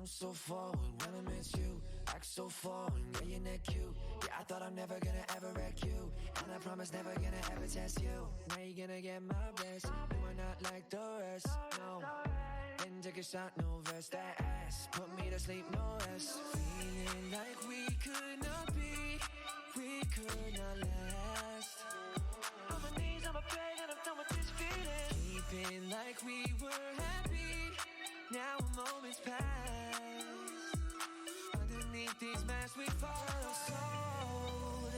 I'm so forward when I miss you. Act so foreign, yeah, you're not cute. Yeah, I thought I'm never gonna ever wreck you, and I promise never gonna ever test you. Now you're gonna get my best. You are not like the rest, no. Didn't take a shot, no verse, that ass put me to sleep, no rest. Feeling like we could not be, we could not last. On my knees, on my bed, and I'm done with this feeling. Keeping like we were happy, now a moment's passed. Underneath these masks we follow sold.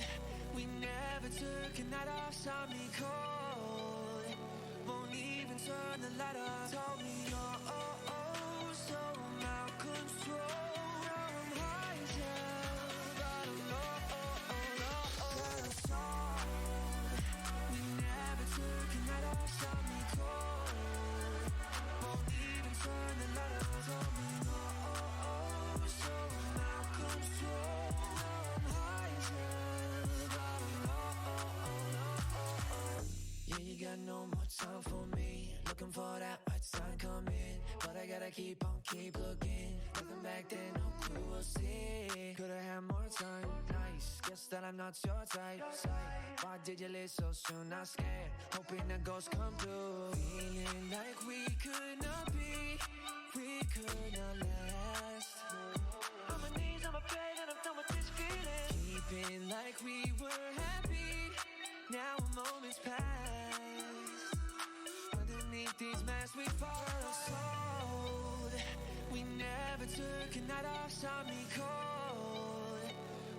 We never took a night off, saw me cold. Won't even turn the light up. Told me you're so out of control. I'm high as hell, I don't know. Cause we never took a night off, saw me cold. Won't even turn the light up. Told me you're so out of control. I'm high as hell, I don't know. Yeah, you got no more time for me. Looking for that right sign coming, but I gotta keep looking. Looking back then, no clue we'll see. Could've had more time, nice. Guess that I'm not your type. Why did you leave so soon? Not scared, hoping that ghosts come through. Feeling like we could not be, we could not last. On my knees, on my bed, and I'm done with this feeling. Keeping like we were happy, now a moment's passed. Underneath these masks we follow sold. We never took a night off, saw me cold.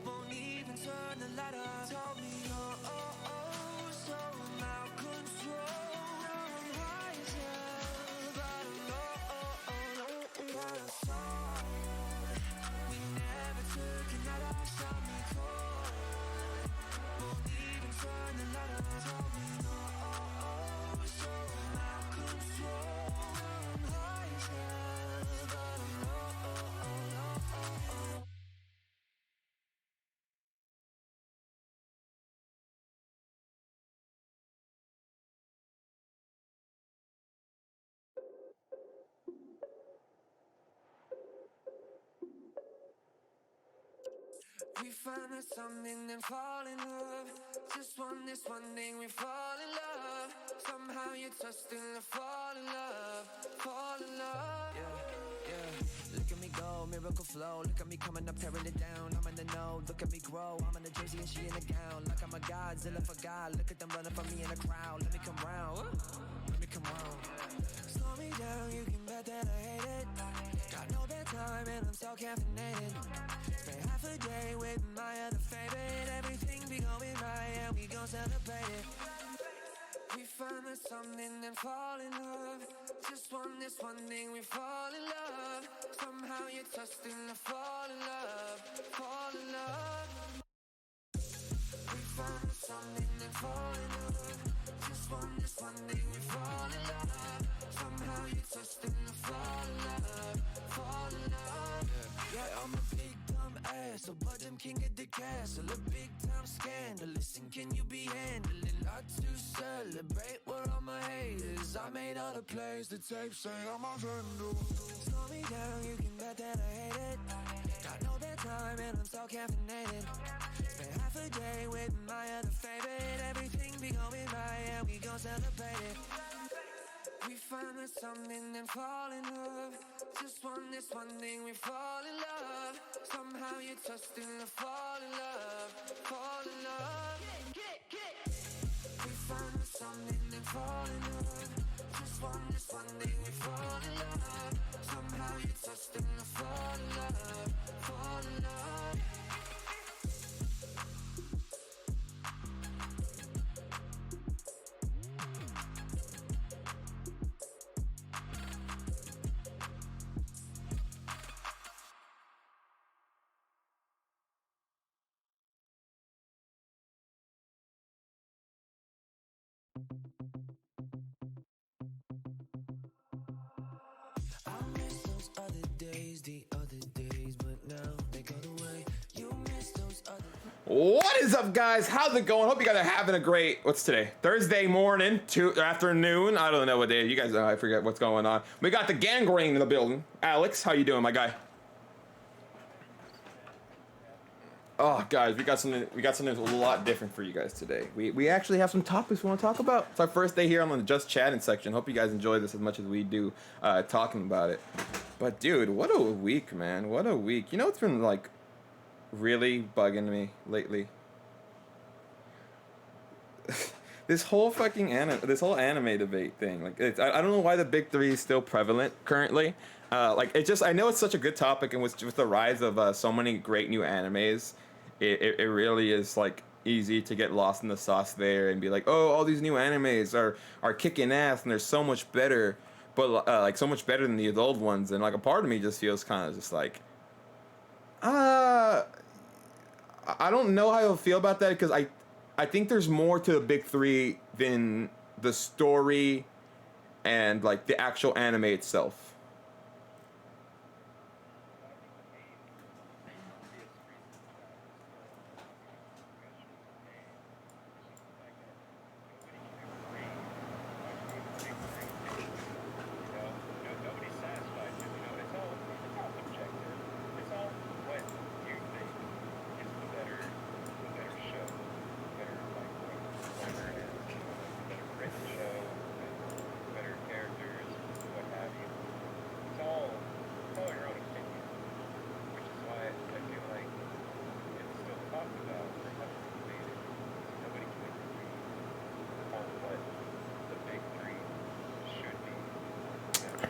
Won't even turn the light up. Told me you're so out of control. I'm high as hell, I don't know. Got a soul. We never took a night off, saw me cold. Won't even turn the light up. Told me you're so out of control. I'm high as hell, I don't know. We find that something and fall in love. Just want this one thing, we fall in love. Somehow you touch and I fall in love. Fall in love. Yeah. Look at me go, miracle flow. Look at me coming up, tearing it down. I'm in the know, look at me grow. I'm in a jersey and she in a gown. Like I'm a Godzilla for God. Look at them running for me in a crowd. Let me come round. Let me come round. Slow me down, you can bet that I hate it. Got no bedtime and I'm so caffeinated. Spend half a day with my other favorite. Everything be going right and we gon' celebrate it. We find that something and fall in love. Just want this one thing, we fall in love. Somehow you touch and I fall in love. Fall in love. We find that something and fall in love. Just want this one thing, we fall in love. Somehow you touch and I fall in love. Fall in love. Yeah, I'm a big dumb ass, but them king of the castle. A big time scandal. Listen, can you be handling? Lot to celebrate. We're all my haters. I made all the plays. The tape say I'm a vandal. Slow me down, you can bet that I hate it. Got no bedtime and I'm so caffeinated. Spend half a day with my other favorite. Everything be going right and we gon' celebrate it. We find that something and fall in love. Just want this one thing, we fall in love. Somehow you touch and I fall in love. Fall in love. We find that something and fall in love. Just want this one thing, we fall in love. Somehow you touch and I fall in love. Fall in love. I miss those other days, but now they go away. You miss those other. What is up, guys? How's it going? Hope you guys are having a great, what's today? Thursday morning, afternoon. I don't know what day. You guys know, I forget what's going on. We got the gangrene in the building. Alex, how you doing, my guy? Oh, guys, we got something a lot different for you guys today. We actually have some topics we want to talk about. It's our first day here on the Just Chatting section. Hope you guys enjoy this as much as we do talking about it. But dude, what a week, man. What a week. You know what's been like really bugging me lately? This whole anime debate thing. Like, I don't know why the big three is still prevalent currently. I know it's such a good topic, and with the rise of so many great new animes, it really is like easy to get lost in the sauce there and be like, oh, all these new animes are kicking ass and they're so much better, but like so much better than the old ones. And like a part of me just feels kind of just like, I don't know how I feel about that because I think there's more to the big three than the story and like the actual anime itself.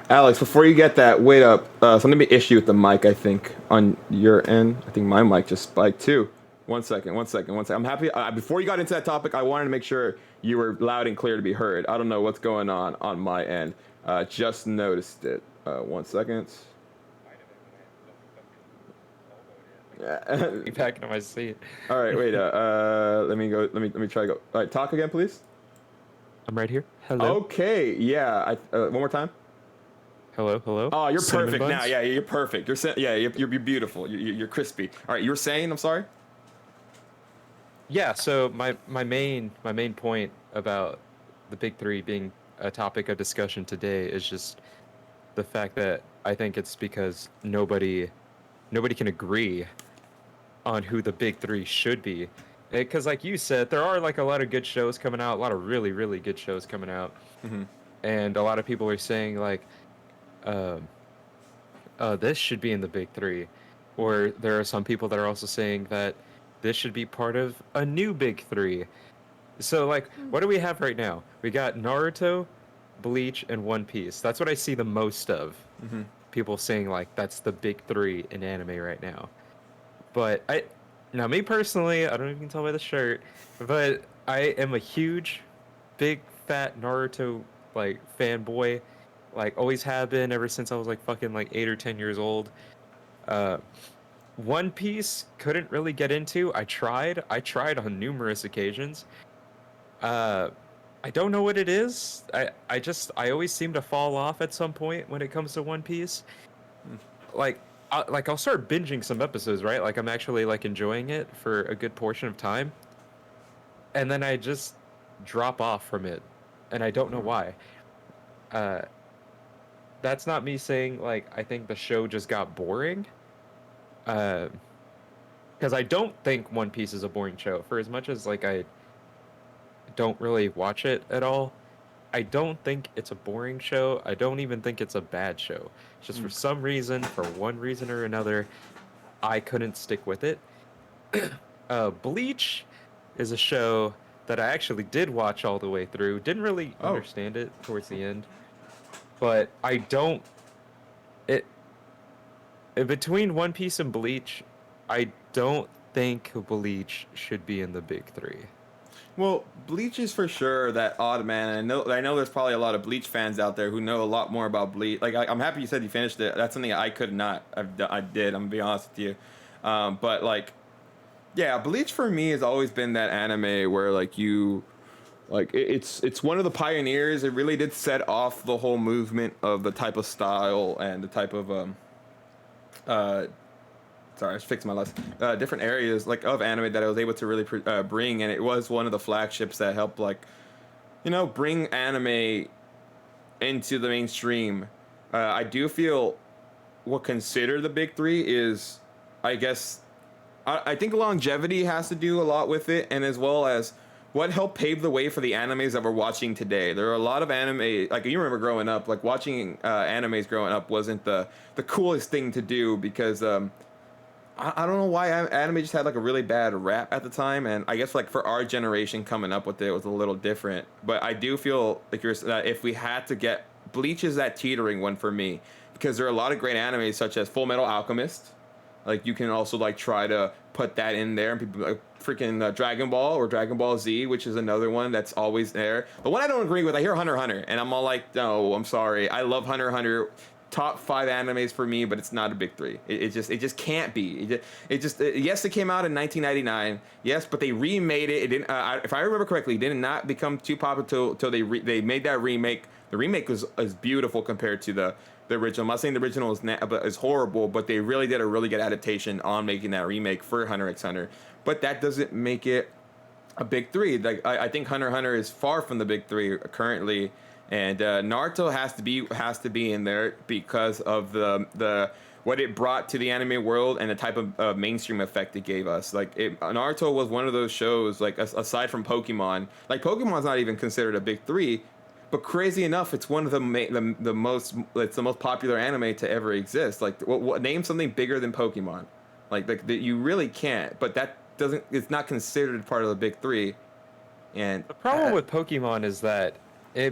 Alex, before you get that, wait up. Something be issue with the mic, I think, on your end. I think my mic just spiked too. One second, one second, one second. I'm happy. Before you got into that topic, I wanted to make sure you were loud and clear to be heard. I don't know what's going on my end. Just noticed it. 1 second. Yeah. Be back in my seat. All right, wait. Let me go. Let me try to go. All right, talk again, please. I'm right here. Hello. Okay. Yeah. One more time. Hello. Hello. Oh, you're Cinnamon perfect buns? now. Yeah, you're perfect. You're beautiful. You're crispy. All right, you were saying. I'm sorry. Yeah. So my main point about the big three being a topic of discussion today is just the fact that I think it's because nobody can agree on who the big three should be. Because like you said, there are like a lot of good shows coming out, a lot of really, really good shows coming out. Mm-hmm. And a lot of people are saying like, this should be in the big three. Or there are some people that are also saying that this should be part of a new big three. So like, what do we have right now? We got Naruto, Bleach, and One Piece. That's what I see the most of. Mm-hmm. People saying like that's the big three in anime right now. But now me personally, I don't know if you can tell by the shirt, but I am a huge, big, fat Naruto like fanboy. Like always have been ever since I was like fucking like 8 or 10 years old. One Piece couldn't really get into. I tried on numerous occasions. I don't know what it is. I always seem to fall off at some point when it comes to One Piece. Like I'll start binging some episodes, right? Like I'm actually like enjoying it for a good portion of time. And then I just drop off from it. And I don't know why. That's not me saying like I think the show just got boring. Because I don't think One Piece is a boring show. For as much as like I don't really watch it at all, I don't think it's a boring show. I don't even think it's a bad show. It's just for some reason, for one reason or another, I couldn't stick with it. Bleach is a show that I actually did watch all the way through. Didn't really understand it towards the end. But I don't... Between One Piece and Bleach, I don't think Bleach should be in the big three. Well, Bleach is for sure that odd man, and I know there's probably a lot of Bleach fans out there who know a lot more about Bleach. Like, I'm happy you said you finished it. That's something I could not. I did. I'm gonna be honest with you. But like, yeah, Bleach for me has always been that anime where like it's one of the pioneers. It really did set off the whole movement of the type of style and the type of sorry, I just fixed my last different areas like of anime that I was able to really bring, and it was one of the flagships that helped like, you know, bring anime into the mainstream. I do feel what consider the big three is, I guess, I think longevity has to do a lot with it, and as well as what helped pave the way for the animes that we're watching today. There are a lot of anime, like you remember growing up, like watching animes growing up wasn't the coolest thing to do because I don't know why anime just had like a really bad rap at the time, and I guess like for our generation coming up with it was a little different. But I do feel like that if we had to get Bleach is that teetering one for me because there are a lot of great animes such as Full Metal Alchemist. Like you can also like try to put that in there, and people like freaking Dragon Ball or Dragon Ball Z, which is another one that's always there. The one I don't agree with, I hear Hunter x Hunter, and I'm all like, no, I'm sorry, I love Hunter x Hunter. Top 5 animes for me, but it's not a big 3. It just can't be. Yes, it came out in 1999. Yes, but they remade it. It didn't. If I remember correctly, it did not become too popular till they made that remake. The remake was beautiful compared to the original. I'm not saying the original is horrible, but they really did a really good adaptation on making that remake for Hunter x Hunter. But that doesn't make it a big 3. Like I think Hunter x Hunter is far from the big 3 currently. And Naruto has to be in there because of the what it brought to the anime world and the type of mainstream effect it gave us. Like Naruto was one of those shows, like aside from Pokemon, like Pokemon's not even considered a big 3, but crazy enough, it's one of the most popular anime to ever exist. Like name something bigger than Pokemon, like you really can't. But it's not considered part of the big 3. And the problem with Pokemon is that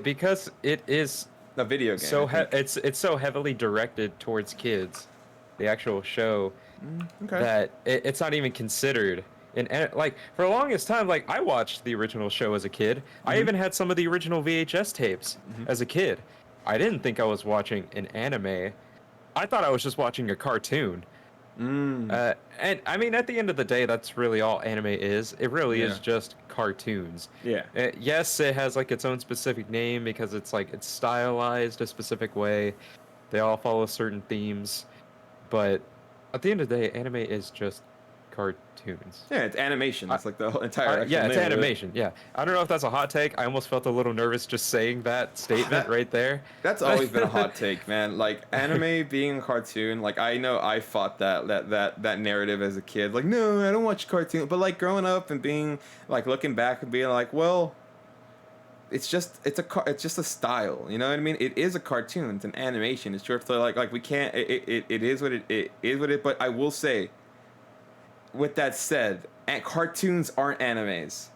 because it is a video game, so it's so heavily directed towards kids, the actual show, that it's not even considered. And like for the longest time, like I watched the original show as a kid. I even had some of the original VHS tapes as a kid. I didn't think I was watching an anime. I thought I was just watching a cartoon. And I mean, at the end of the day, that's really all anime is. It really is just cartoons. Yeah. Yes, it has like its own specific name because it's stylized a specific way. They all follow certain themes, but at the end of the day, anime is just cartoons. Yeah, it's animation. That's like the whole entire. Yeah, it's animation. Yeah, I don't know if that's a hot take. I almost felt a little nervous just saying that statement right there. That's always been a hot take, man. Like anime being a cartoon. Like I know I fought that narrative as a kid. Like no, I don't watch cartoon. But like growing up and being like looking back and being like, well, it's just a style. You know what I mean? It is a cartoon. It's an animation. It's short. So like we can't. It is what it is. What it. But I will say. With that said, cartoons aren't animes.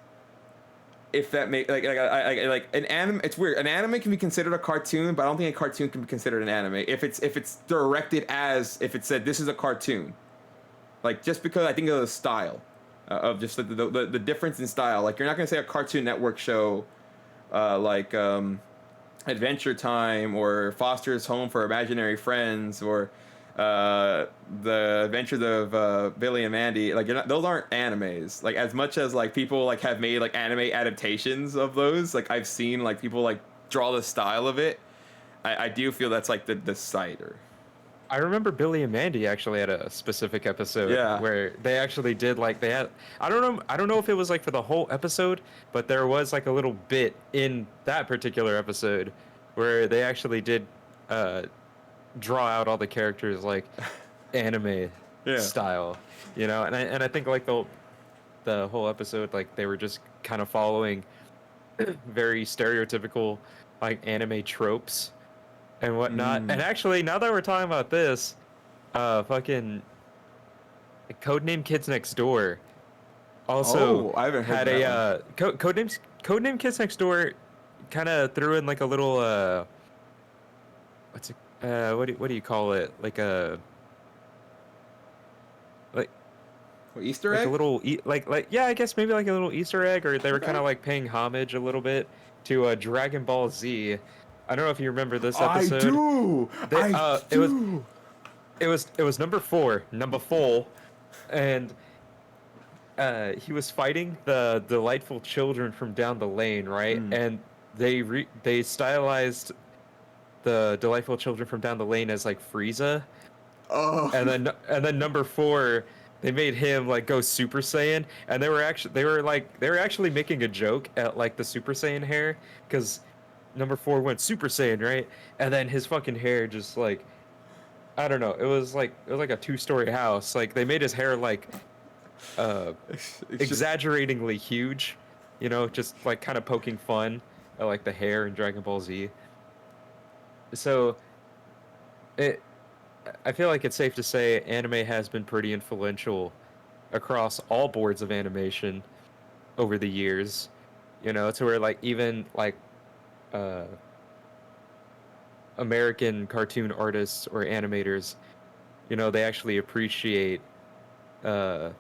If that makes like an anime, it's weird. An anime can be considered a cartoon, but I don't think a cartoon can be considered an anime if it's directed as if it said this is a cartoon. Like just because I think of the style of just the difference in style. Like you're not gonna say a Cartoon Network show, like Adventure Time or Foster's Home for Imaginary Friends or. The Adventures of Billy and Mandy, like those aren't animes. Like as much as like people like have made like anime adaptations of those, like I've seen like people like draw the style of it. I do feel that's like the cider. I remember Billy and Mandy actually had a specific episode where they actually did like they had I don't know if it was like for the whole episode, but there was like a little bit in that particular episode where they actually did draw out all the characters like anime style, you know, and I think like the whole episode like they were just kind of following very stereotypical like anime tropes and whatnot. And actually, now that we're talking about this, fucking Codename Kids Next Door also I haven't heard had a Codename Kids Next Door kind of threw in like a little what's it what do you call it? Like a Easter egg? Like a little yeah, I guess maybe like a little Easter egg, or they were kind of like paying homage a little bit to Dragon Ball Z. I don't know if you remember this episode. I do. It was number 4, and he was fighting the delightful children from down the lane, right? And they stylized the delightful children from down the lane as like Frieza. Oh. And then number 4, they made him like go Super Saiyan, and they were actually making a joke at like the Super Saiyan hair, because number 4 went Super Saiyan, right? And then his fucking hair just like, I don't know, it was like a 2-story house. Like they made his hair like It's just exaggeratingly huge, you know, just like kind of poking fun at like the hair in Dragon Ball Z. So it, I feel like it's safe to say anime has been pretty influential across all boards of animation over the years, you know, to where like even like uh American cartoon artists or animators, you know, they actually appreciate uh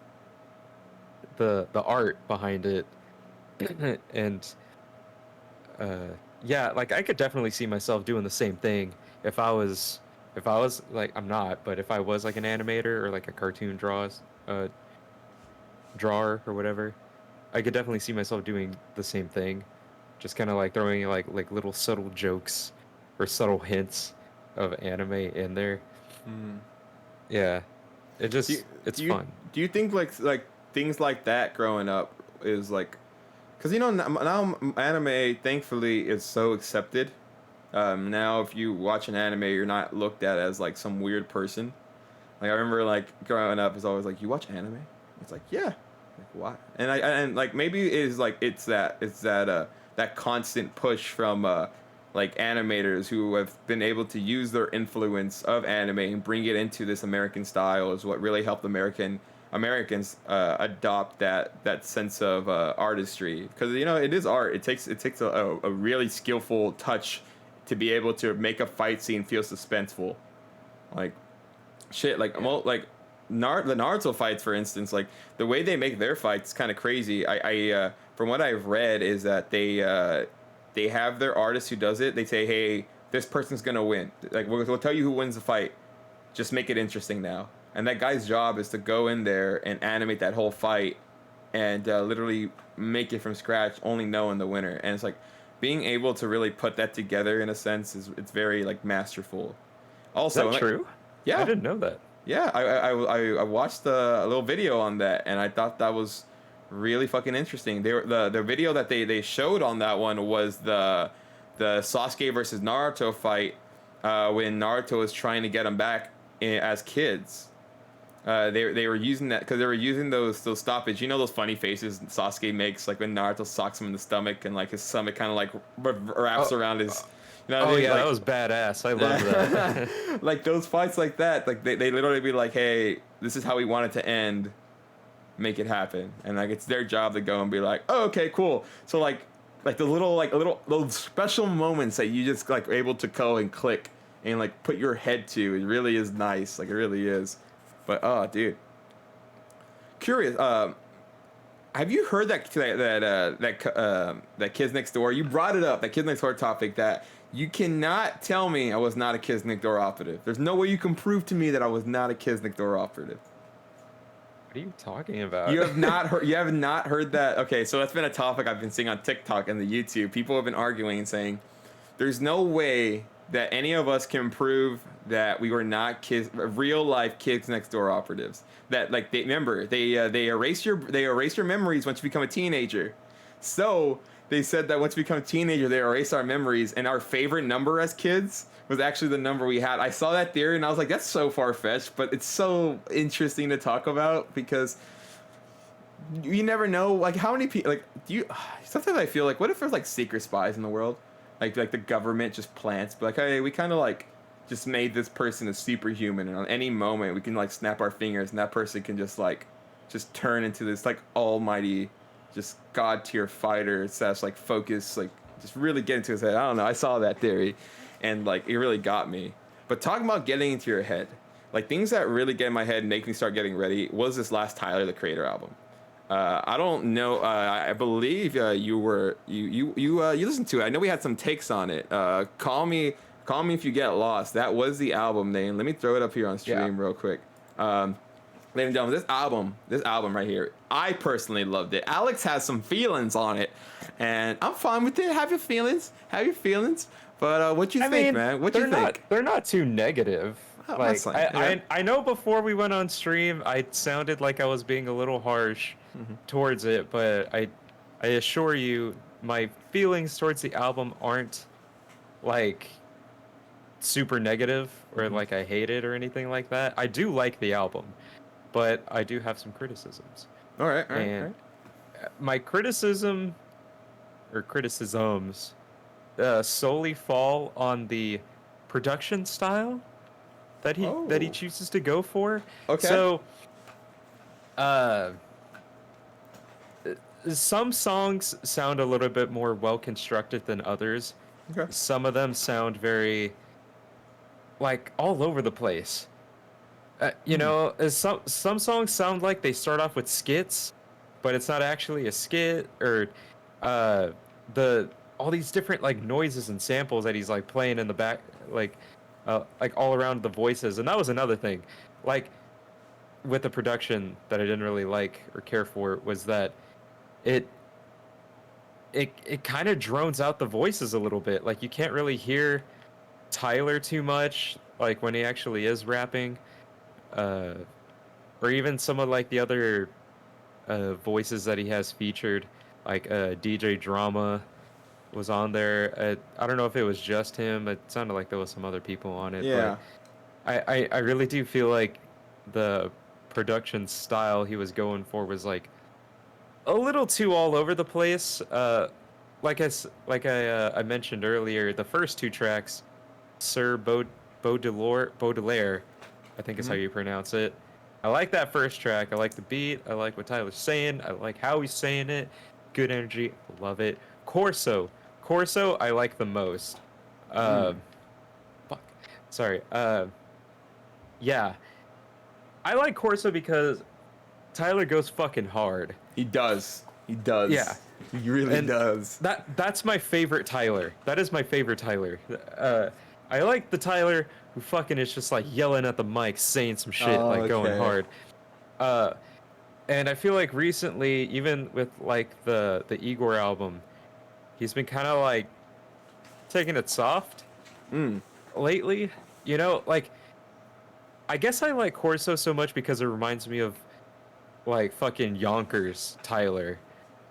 the art behind it. And uh yeah, like I could definitely see myself doing the same thing if I was like, I'm not, but if I was like an animator or like a cartoon drawer or whatever, I could definitely see myself doing the same thing, just kind of like throwing like little subtle jokes or subtle hints of anime in there. mm. Yeah, Do you, it's do you fun. do you think like things like that growing up is like, because you know now anime thankfully is so accepted. Now if you watch an anime, you're not looked at as like some weird person. Like I remember like growing up, it's always like, you watch anime? It's like, yeah. Like what? And like maybe it is like that constant push from like animators who have been able to use their influence of anime and bring it into this American style is what really helped Americans adopt that sense of artistry, because you know it is art. It takes a really skillful touch to be able to make a fight scene feel suspenseful. Like shit, like like the Naruto fights, for instance, like the way they make their fights kind of crazy. I from what I've read is that they have their artist who does it. They say, hey, this person's gonna win. Like we'll tell you who wins the fight. Just make it interesting now. And that guy's job is to go in there and animate that whole fight and literally make it from scratch, only knowing the winner. And it's like being able to really put that together in a sense is it's very like masterful. Is Also, that like, true? I yeah, didn't know that. yeah, I watched a little video on that, and I thought that was really fucking interesting. The video that they showed on that one was the Sasuke versus Naruto fight, when Naruto was trying to get him back as kids. They were using that because they were using those stoppage. You know those funny faces Sasuke makes, like when Naruto socks him in the stomach and like his stomach kind of like wraps Oh, around his. You know what oh I mean? yeah, Like, that was badass. I love that. like those fights like that, like they literally be like, hey, this is how we want it to end, make it happen. And like it's their job to go and be like, oh, okay, cool. So like the little those special moments that you just like are able to go and click and like put your head to, it really is nice. Like it really is. But oh dude, curious, have you heard that Kids Next Door? You brought it up, that Kids Next Door topic. That you cannot tell me I was not a Kids Next Door operative. There's no way you can prove to me that I was not a Kids Next Door operative. What are you talking about? You have not heard. You have not heard that. Okay, so that's been a topic I've been seeing on TikTok and the YouTube. People have been arguing and saying, "There's no way that any of us can prove that we were not real life Kids Next Door operatives. That like they erase your memories once you become a teenager. So they said that once we become a teenager, they erase our memories, and our favorite number as kids was actually the number we had. I saw that theory and I was like, that's so far fetched, but it's so interesting to talk about because you never know. Like how many people like do you? Sometimes I feel like, what if there's like secret spies in the world? Like the government just plants, but like, hey, we kind of like just made this person a superhuman, and on any moment we can like snap our fingers, and that person can just turn into this like almighty, just god tier fighter. Slash like focus, like just really get into his head. I don't know. I saw that theory, and like it really got me. But talking about getting into your head, like things that really get in my head and make me start getting ready was this last Tyler the Creator album. I don't know. I believe you listened to it. I know we had some takes on it. Call me if you get lost. That was the album name. Let me throw it up here on stream real quick. Ladies and gentlemen, this album right here, I personally loved it. Alex has some feelings on it, and I'm fine with it. Have your feelings. But what you think, man? What you think? They're not too negative. Oh, Like that's fine. Yeah. I know before we went on stream, I sounded like I was being a little harsh towards it, but I assure you, my feelings towards the album aren't like super negative or like I hate it or anything like that. I do like the album. but I do have some criticisms. All right, all right, all And right. my criticism or criticisms solely fall on the production style that he Oh, chooses to go for. okay. So, uh, some songs sound a little bit more well constructed than others. Okay. Some of them sound very like all over the place. Hmm. Some songs sound like they start off with skits, but it's not actually a skit, or uh, the all these different like noises and samples that he's like playing in the back, like all around the voices. And that was another thing, like with the production that I didn't really like or care for was that it it kind of drones out the voices a little bit. Like you can't really hear Tyler too much, like when he actually is rapping, uh, or even some of like the other voices that he has featured, like DJ Drama was on there. I don't know if it was just him. It sounded like there was some other people on it, but Yeah. I really do feel like the production style he was going for was like a little too all over the place. I mentioned earlier, the first two tracks, Sir Baudelaire, I think is how Hmm. you pronounce it. I like that first track. I like the beat. I like what Tyler's saying. I like how he's saying it. Good energy. Love it. Corso, I like the most. Hmm. Um, fuck. Sorry. Yeah. I like Corso because Tyler goes fucking hard. He does. He Yeah. does. He really And does. that's my favorite Tyler. That is my favorite Tyler. I like the Tyler who fucking is just like yelling at the mic, saying some shit, Oh, like going okay. hard. Uh, and I feel like recently, even with like the Igor album, he's been kind of like taking it soft Mm. lately. Like I guess I like Corso so much because it reminds me of like fucking Yonkers Tyler.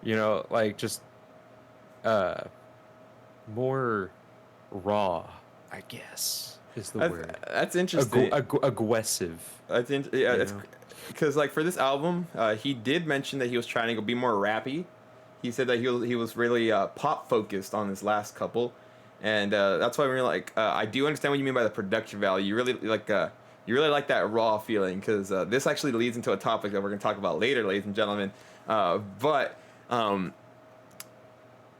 Like just uh more raw, I guess is the word. That's interesting. Aggressive, I think yeah, you it's know. because like for this album, he did mention that he was trying to go be more rappy. He said that he was really pop focused on his last couple, and that's why we're like I do understand what you mean by the production value. You really like that raw feeling because this actually leads into a topic that we're gonna talk about later, ladies and gentlemen. But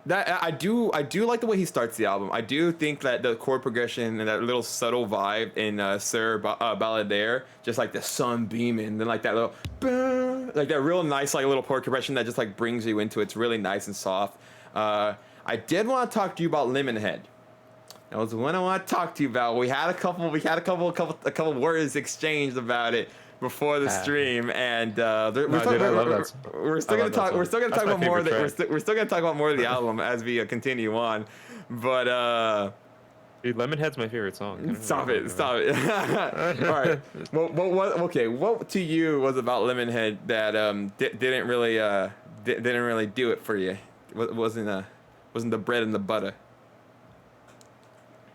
that I do like the way he starts the album. I do think that the chord progression and that little subtle vibe in Balladeer, just like the sun beaming, then like that little, like that real nice like little chord progression that just like brings you into it. It's really nice and soft. I did want to talk to you about Lemonhead. That was what I want to talk to you about. We had a couple words exchanged about it before the Ah, stream, and no, dude, I love that song. we're I still gonna love that talk. We're song. still gonna That's talk my about more of favorite the. track. We're still gonna talk about more of the album as we continue on, but Dude, Lemonhead's my favorite song. I don't know stop what it, stop it. All right. What? Okay. What to you was about Lemonhead that didn't really do it for you? Wasn't the bread and the butter?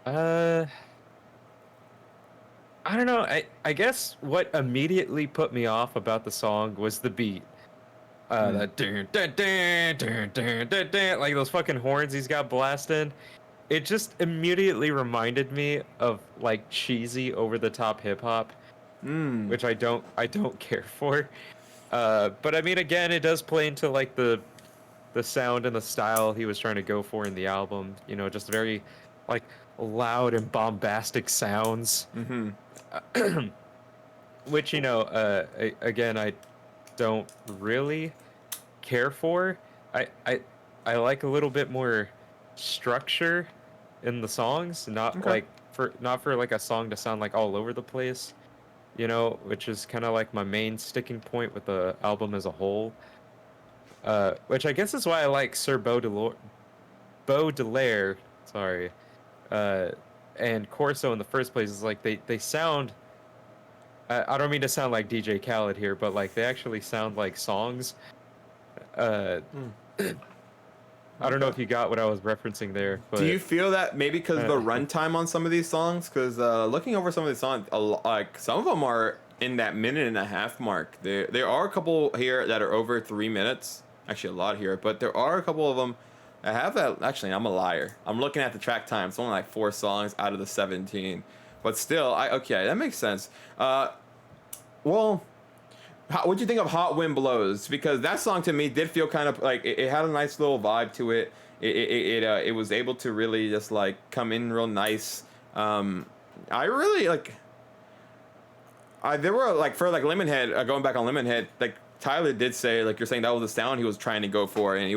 uh, I don't know. I guess what immediately put me off about the song was the beat. Mm. That dun, dun, dun, dun, dun, dun, dun, like those fucking horns he's got blasting. It just immediately reminded me of like cheesy over the top hip hop, Mm. which I don't care for. But I mean, again, it does play into like the sound and the style he was trying to go for in the album. Just very like loud and bombastic sounds, Mm-hmm. which again, I don't really care for. I I I like a little bit more structure in the songs, Okay. not for like a song to sound like all over the place, which is kind of like my main sticking point with the album as a whole. Which I guess is why I like Sir Baudelaire, sorry, uh, and Corso in the first place. Is like they sound. I don't mean to sound like DJ Khaled here, but like they actually sound like songs. Uh, Mm. I don't know Okay. if you got what I was referencing there, Do you but feel that maybe because of the uh, runtime on some of these songs? Because looking over some of these songs, like some of them are in that minute and a half mark. There are a couple here that are over 3 minutes. Actually, a lot here, but there are a couple of them that have that. Actually, I'm a liar. I'm looking at the track time. It's only like 4 songs out of the 17, but still, okay, that makes sense. Well, what'd you think of Hot Wind Blows? Because that song to me did feel kind of like it had a nice little vibe to it. It was able to really just like come in real nice. I really like. There were like for like Lemonhead, going back on Lemonhead, like Tyler did say, like you're saying, that was the sound he was trying to go for, and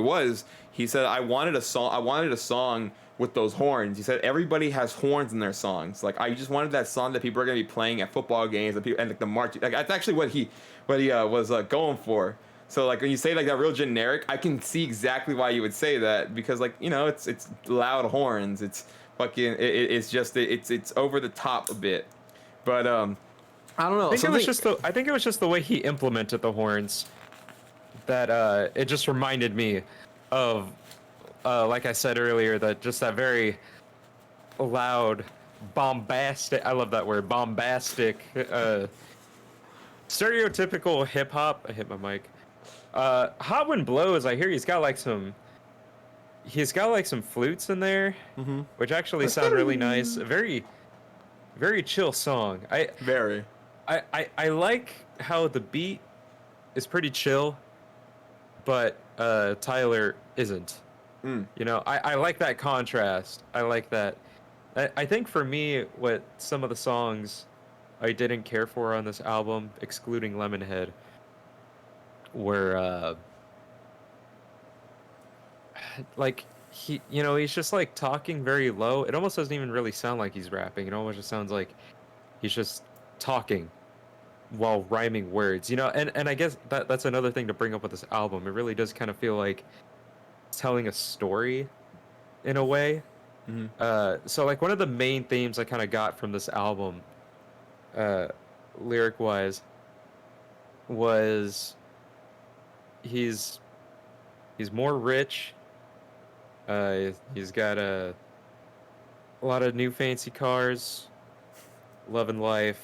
he said I wanted a song with those horns. He said everybody has horns in their songs. Like I just wanted that song that people are gonna be playing at football games and like the march. Like that's actually what he was going for. So like when you say like that real generic, I can see exactly why you would say that, because like, you know, it's loud horns. It's fucking it's over the top a bit. But I don't know. I think it was just the way he implemented the horns that it just reminded me of like I said earlier, that very loud, bombastic, I love that word, bombastic, stereotypical hip hop. I hit my mic. Hot Wind Blows, I hear he's got like some flutes in there, which actually sound really nice. A very, very chill song. I like how the beat is pretty chill, but Tyler isn't. You know, I like that contrast. I like that. I think for me, what some of the songs I didn't care for on this album, excluding Lemonhead, were like he's just like talking very low. It almost doesn't even really sound like he's rapping. It almost just sounds like he's just talking while rhyming words, you know. And I guess that's another thing to bring up with this album. It really does kind of feel like it's telling a story in a way. So like one of the main themes I kind of got from this album, lyric wise, was he's more rich. He's got a lot of new fancy cars, loving life.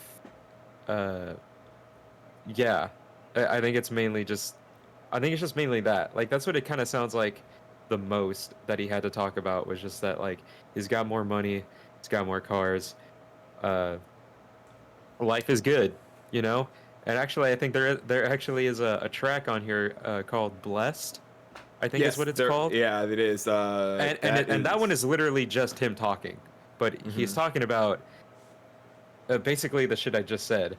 Yeah, I think it's just mainly that. Like that's what it kind of sounds like the most that he had to talk about, was just that like he's got more money, he's got more cars, life is good, you know. And actually, I think there actually is a track on here called "Blessed." I think is what it's called. Yeah, it is. And that one is literally just him talking, but he's talking about basically the shit I just said,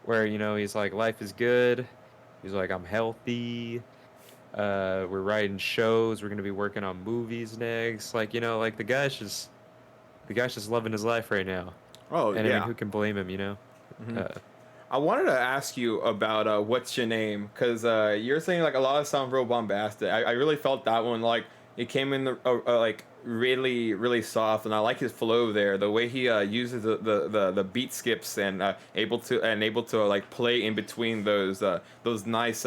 where, you know, he's like, life is good. He's like, I'm healthy. We're writing shows. We're gonna be working on movies next. Like, you know, like the guy's just loving his life right now. Oh, and yeah. I mean, who can blame him? You know. I wanted to ask you about What's Your Name, because you're saying like a lot of sound real bombastic. I really felt that one, like it came in like really, really soft, and I like his flow there. The way he uses the beat skips and able to like play in between those nice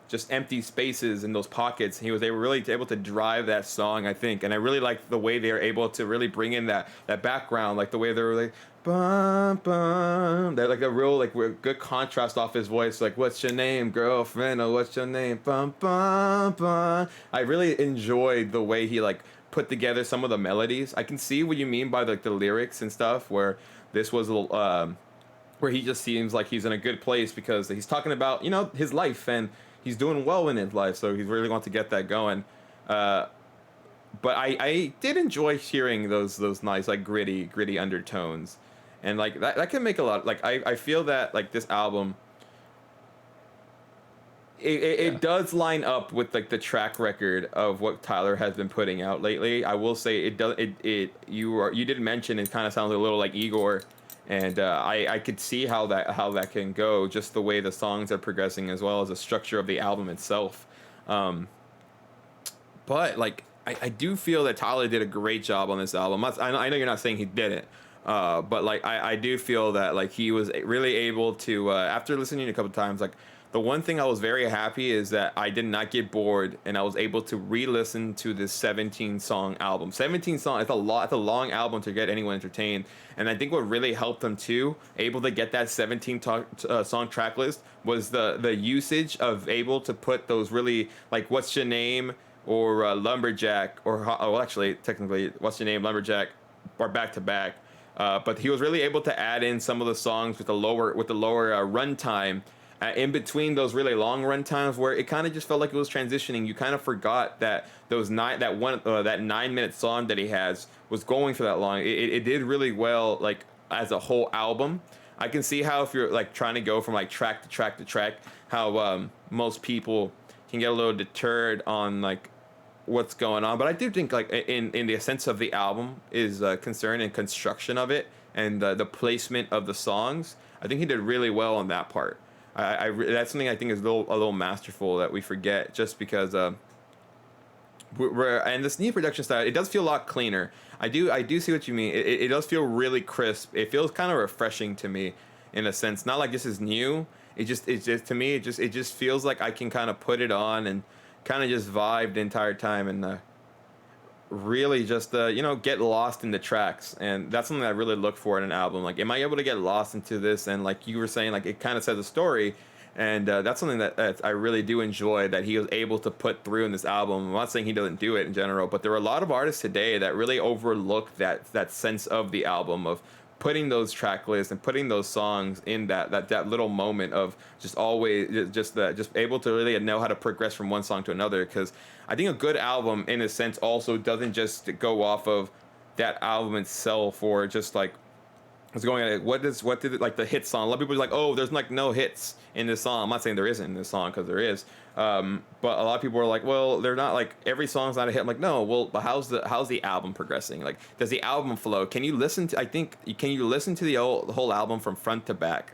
just empty spaces in those pockets. They were really able to drive that song, I think, and I really like the way they're able to really bring in that background, like the way they're like bum bum. They're like a real like good contrast off his voice, like what's your name, girlfriend, or what's your name, bum bum bum. I really enjoyed the way he like put together some of the melodies. I can see what you mean by like the lyrics and stuff, where this was where he just seems like he's in a good place because he's talking about, you know, his life, and he's doing well in his life, so he really wants to get that going. But I did enjoy hearing those nice like gritty undertones, and like that can make a lot. Like I feel that like this album, it does line up with like the track record of what Tyler has been putting out lately. I will say it does. You did mention it kind of sounds a little like Igor. And I could see how that can go, just the way the songs are progressing, as well as the structure of the album itself. But like I do feel that Tyler did a great job on this album. I know you're not saying he didn't, but like I do feel that like he was really able to, after listening a couple times, like The one thing I was very happy is that I did not get bored, and I was able to re-listen to this 17 song album. 17 songs, it's a lot. It's a long album to get anyone entertained, and I think what really helped them too, able to get that 17 song track list, was the usage of able to put those really, like, What's Your Name, or Lumberjack, or well, actually, technically, What's Your Name, Lumberjack, are back to back. But he was really able to add in some of the songs with the lower runtime, in between those really long run times, where it kind of just felt like it was transitioning. You kind of forgot that that 9 minute song that he has was going for that long. It did really well, like, as a whole album. I can see how, if you're like trying to go from like track to track to track, how most people can get a little deterred on like what's going on. But I do think, like, in the sense of the album is concerned, and construction of it, and the placement of the songs, I think he did really well on that part. That's something I think is a little masterful that we forget, just because and this new production style, it does feel a lot cleaner. I do see what you mean. It does feel really crisp. It feels kind of refreshing to me, in a sense. Not like this is new. It's just to me, it just feels like I can kind of put it on and kind of just vibe the entire time, and really just get lost in the tracks. And that's something I really look for in an album. Like, am I able to get lost into this? And like you were saying, like, it kind of says a story. And that's something that I really do enjoy, that he was able to put through in this album. I'm not saying he doesn't do it in general, but there are a lot of artists today that really overlook that sense of the album, of putting those track lists and putting those songs in that little moment of just always just able to really know how to progress from one song to another. Because I think a good album, in a sense, also doesn't just go off of that album itself, or just like it's going at what did it, like, the hit song. A lot of people are like, oh, there's like no hits in this song. I'm not saying there isn't in this song, because there is. But a lot of people are like, well, they're not, like, every song's not a hit. I'm like, no, well, but how's the album progressing? Like, does the album flow? Can you listen to the whole album from front to back?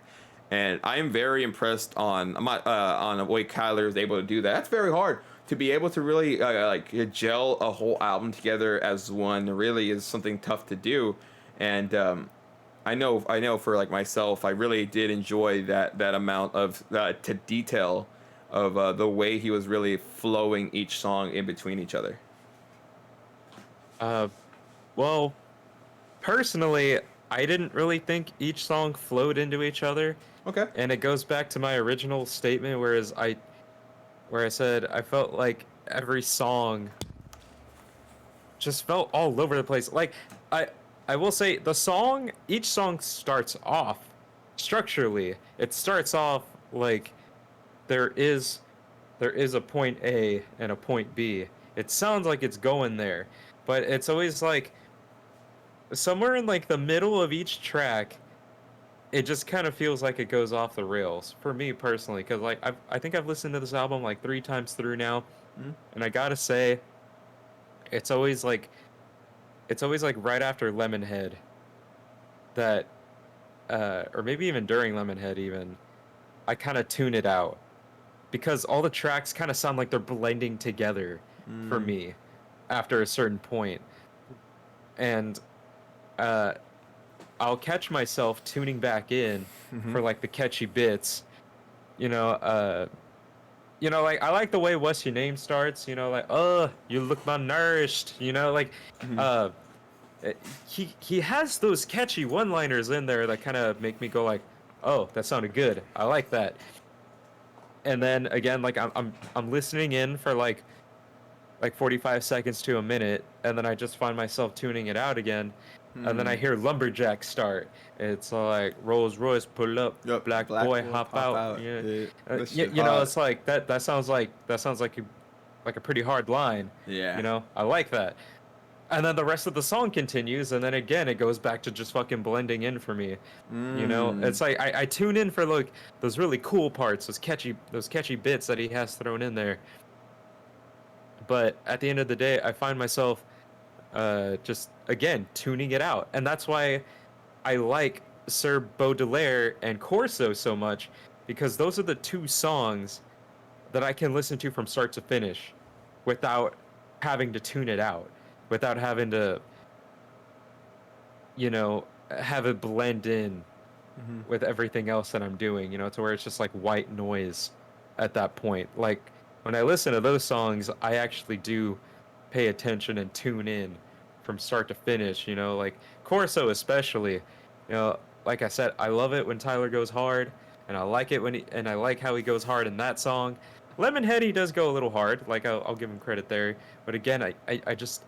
And I am very impressed on the way Kyler is able to do that. That's very hard to be able to really like gel a whole album together as one. Really is something tough to do. And I know for like myself, I really did enjoy that amount of to detail of the way he was really flowing each song in between each other. Well, personally, I didn't really think each song flowed into each other. Okay. And it goes back to my original statement, where I said I felt like every song just felt all over the place. Like, I will say each song starts off structurally. It starts off like there is a point A and a point B. It sounds like it's going there, but it's always like somewhere in like the middle of each track, it just kind of feels like it goes off the rails for me personally. Because like I think I've listened to this album like 3 times through now, and I gotta say, it's always like right after Lemonhead that, or maybe even during Lemonhead even, I kind of tune it out, because all the tracks kind of sound like they're blending together for me after a certain point. And I'll catch myself tuning back in for like the catchy bits, like I like the way What's Your Name starts, like, oh, you look malnourished, like he has those catchy one-liners in there that kind of make me go like, oh, that sounded good, I like that. And then again, like I'm listening in for like 45 seconds to a minute, and then I just find myself tuning it out again. And then I hear Lumberjack start. It's like Rolls Royce pull up, Yep, black boy hop out. Yeah. This shit It's like that sounds like a pretty hard line. Yeah. I like that. And then the rest of the song continues, and then again it goes back to just fucking blending in for me. It's like I tune in for like those really cool parts, those catchy bits that he has thrown in there. But at the end of the day, I find myself just again tuning it out, and that's why I like Sir Baudelaire and Corso so much, because those are the 2 songs that I can listen to from start to finish without having to tune it out, without having to have it blend in with everything else that I'm doing, to where it's just like white noise at that point. Like when I listen to those songs, I actually do pay attention and tune in from start to finish, you know, like Corso especially. You know, like I said, I love it when Tyler goes hard, and I like it when I like how he goes hard in that song. Lemonhead, he does go a little hard, like I'll give him credit there. But again, I just,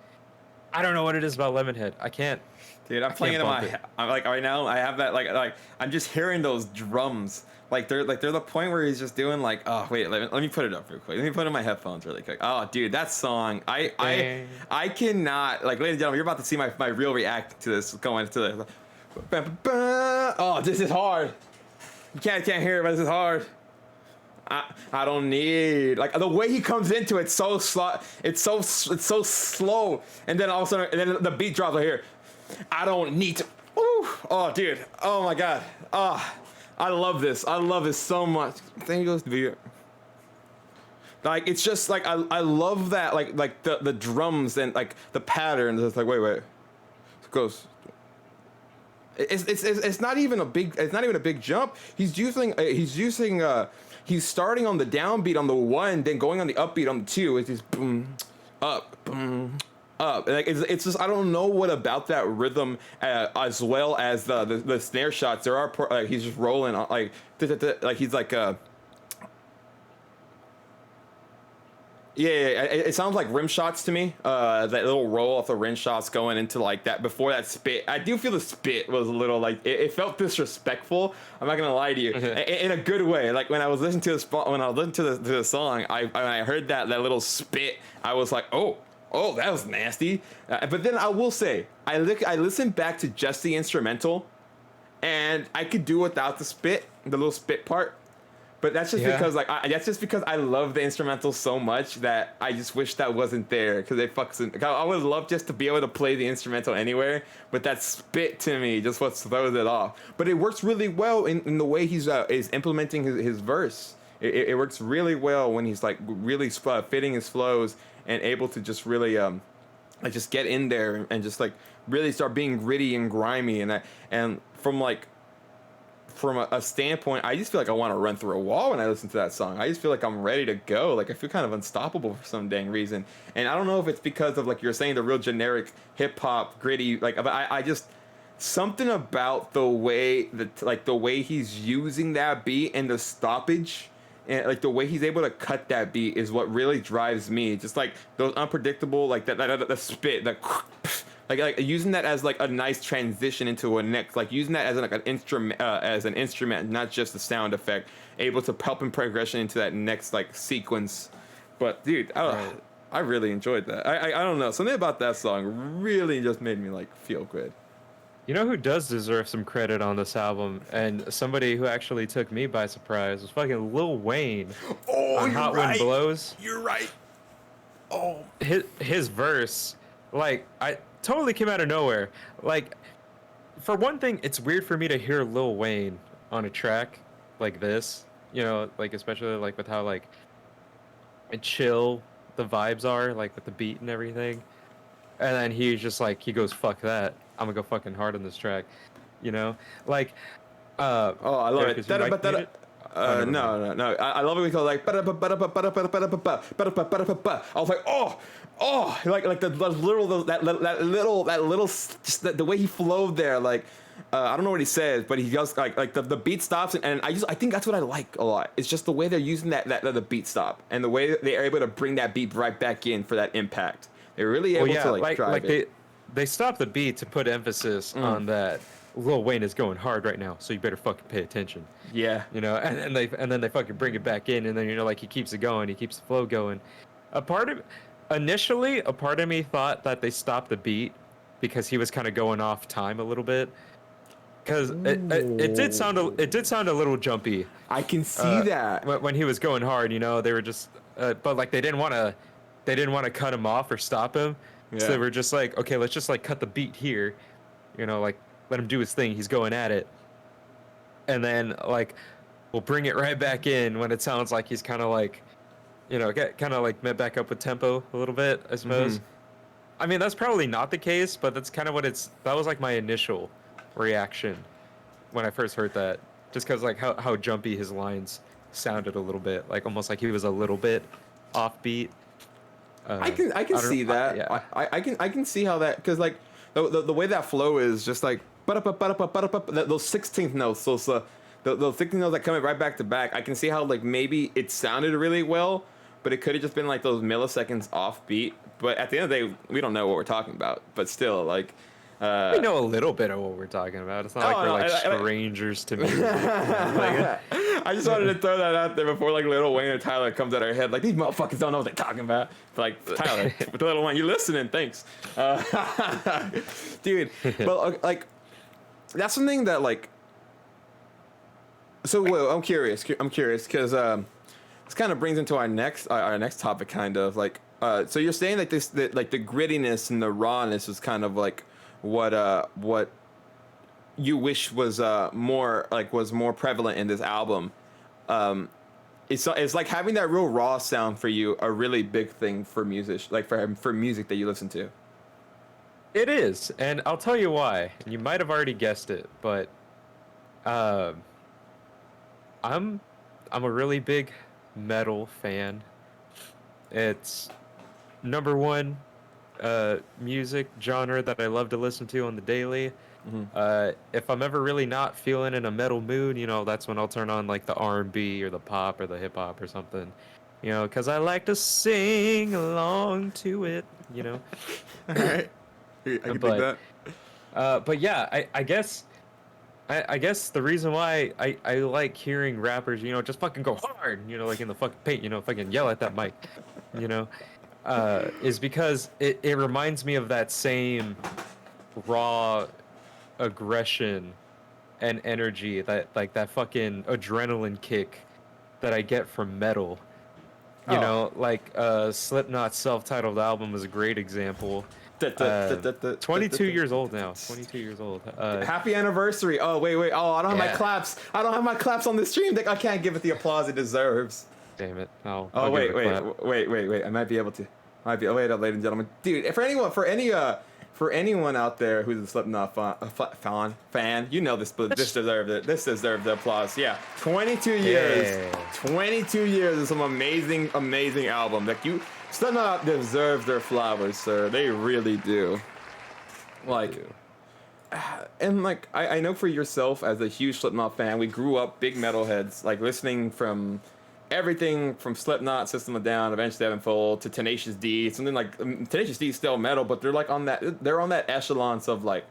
I don't know what it is about Lemonhead. I can't. Dude, I'm playing it in my. I'm like right now. I have that like I'm just hearing those drums. They're the point where he's just doing like, oh wait, let me put it up real quick. Let me put it in my headphones really quick. Oh dude, that song. I cannot, like, ladies and gentlemen, you're about to see my real react to this going to this. Oh, this is hard. You can't hear it, but this is hard. I don't need, like, the way he comes into it, so slow. It's so slow, and then all of a sudden, and then the beat drops right here. I don't need to. Woo. Oh, dude. Oh my God. I love this. I love this so much. Thank you, video. Like, it's just like I love that, like the drums and like the pattern. It's like wait. It goes. It's not even a big jump. He's starting on the downbeat on the 1, then going on the upbeat on the 2. It's just boom, up, boom, up. And like it's just, I don't know what about that rhythm, as well as the snare shots. There are like he's just rolling on, like he's like Yeah, it sounds like rim shots to me. That little roll off the rim shots going into like that before that spit. I do feel the spit was a little like it felt disrespectful. I'm not gonna lie to you, in a good way. Like when I was listening to the song, when I heard that little spit, I was like, oh, that was nasty. But then I will say, I listened back to just the instrumental, and I could do without the little spit part. But that's just because I love the instrumental so much that I just wish that wasn't there, because I would love just to be able to play the instrumental anywhere, but that spit to me just what throws it off. But it works really well in the way he's is implementing his verse. It works really well when he's like really fitting his flows and able to just really like just get in there and just like really start being gritty and grimy, and from a standpoint, I just feel like I want to run through a wall when I listen to that song. I just feel like I'm ready to go. Like I feel kind of unstoppable for some dang reason. And I don't know if it's because of, like you're saying, the real generic hip hop gritty. Like I just something about the way the way he's using that beat and the stoppage, and like the way he's able to cut that beat is what really drives me. Just like those unpredictable, like the spit, like using that as like a nice transition into a next, like using that as an instrument, not just a sound effect, able to help in progression into that next like sequence. But dude, I really enjoyed that. I don't know, something about that song really just made me like feel good. You know who does deserve some credit on this album, and somebody who actually took me by surprise, was fucking Lil Wayne. On Hot Wind Blows. You're right. Oh, his verse, like, I totally came out of nowhere. Like, for one thing, it's weird for me to hear Lil Wayne on a track like this, you know, like especially like with how like chill the vibes are, like with the beat and everything. And then he's just like, he goes, fuck that, I'm gonna go fucking hard on this track, you know, like I love it. No. I love it because like I was like, like the little just the way he flowed there, like I don't know what he says, but he just like the beat stops, and I think that's what I like a lot. It's just the way they're using that the beat stop, and the way they are able to bring that beat right back in for that impact. They're really able to drive it. They stop the beat to put emphasis on that. Lil Wayne is going hard right now, so you better fucking pay attention. Yeah, you know, and then they fucking bring it back in, and then, you know, like he keeps it going, he keeps the flow going. Initially, a part of me thought that they stopped the beat because he was kind of going off time a little bit, because it did sound a little jumpy. I can see that when he was going hard, you know, they were just, but like they didn't want to cut him off or stop him, so they were just like, okay, let's just like cut the beat here, you know, like let him do his thing, he's going at it, and then like we'll bring it right back in when it sounds like he's kind of like, you know, kind of like met back up with tempo a little bit, I suppose. I mean, that's probably not the case, but that's kind of what that was like my initial reaction when I first heard that, just because like how jumpy his lines sounded a little bit like almost like he was a little bit offbeat. I can see that. Yeah. I can see how that, because like the way that flow is just like those 16th notes, those 16th notes that come right back to back. I can see how like maybe it sounded really well, but it could have just been like those milliseconds off beat. But at the end of the day, we don't know what we're talking about. But still, like. We know a little bit of what we're talking about. It's not like we're like strangers to music. Like, I just wanted to throw that out there before like Lil Wayne or Tyler comes at our head. Like, these motherfuckers don't know what they're talking about. But, like, Tyler, with Lil Wayne, you listening? Thanks, dude. But like, that's something that like. So well, I'm curious because this kind of brings into our next topic, kind of like. So you're saying like that like the grittiness and the rawness is kind of like what you wish was more prevalent in this album. It's like having that real raw sound for you a really big thing for music, like for music that you listen to. it is, and I'll tell you why. And you might have already guessed it, but I'm a really big metal fan. It's number one music genre that I love to listen to on the daily. If I'm ever really not feeling in a metal mood, that's when I'll turn on like the R&B or the pop or the hip hop or something, because I like to sing along to it, All right, I can dig that. But yeah, I guess the reason why I like hearing rappers, just fucking go hard, like in the fucking paint, fucking yell at that mic, is because it reminds me of that same raw aggression and energy, that like that fucking adrenaline kick that I get from metal. Like Slipknot's self-titled album is a great example. 22 years old now. 22 years old. Happy anniversary. Oh, wait. Oh, I don't have my claps. I don't have my claps on the stream deck. I can't give it the applause it deserves. Damn it. I'll wait. give it a clap. I might be able to. Wait up, ladies and gentlemen. Dude, for anyone out there who's a Slipknot fan, this deserved it. This deserved the applause. Yeah. 22 years. Yeah. 22 years of some amazing album. Like, Slipknot deserves their flowers, sir. They really do. Like, and like, I know for yourself as a huge Slipknot fan, we grew up big metalheads, like listening from everything from Slipknot, System of a Down, Avenged Sevenfold to Tenacious D. Something like Tenacious D is still metal, but they're like on that echelons of like,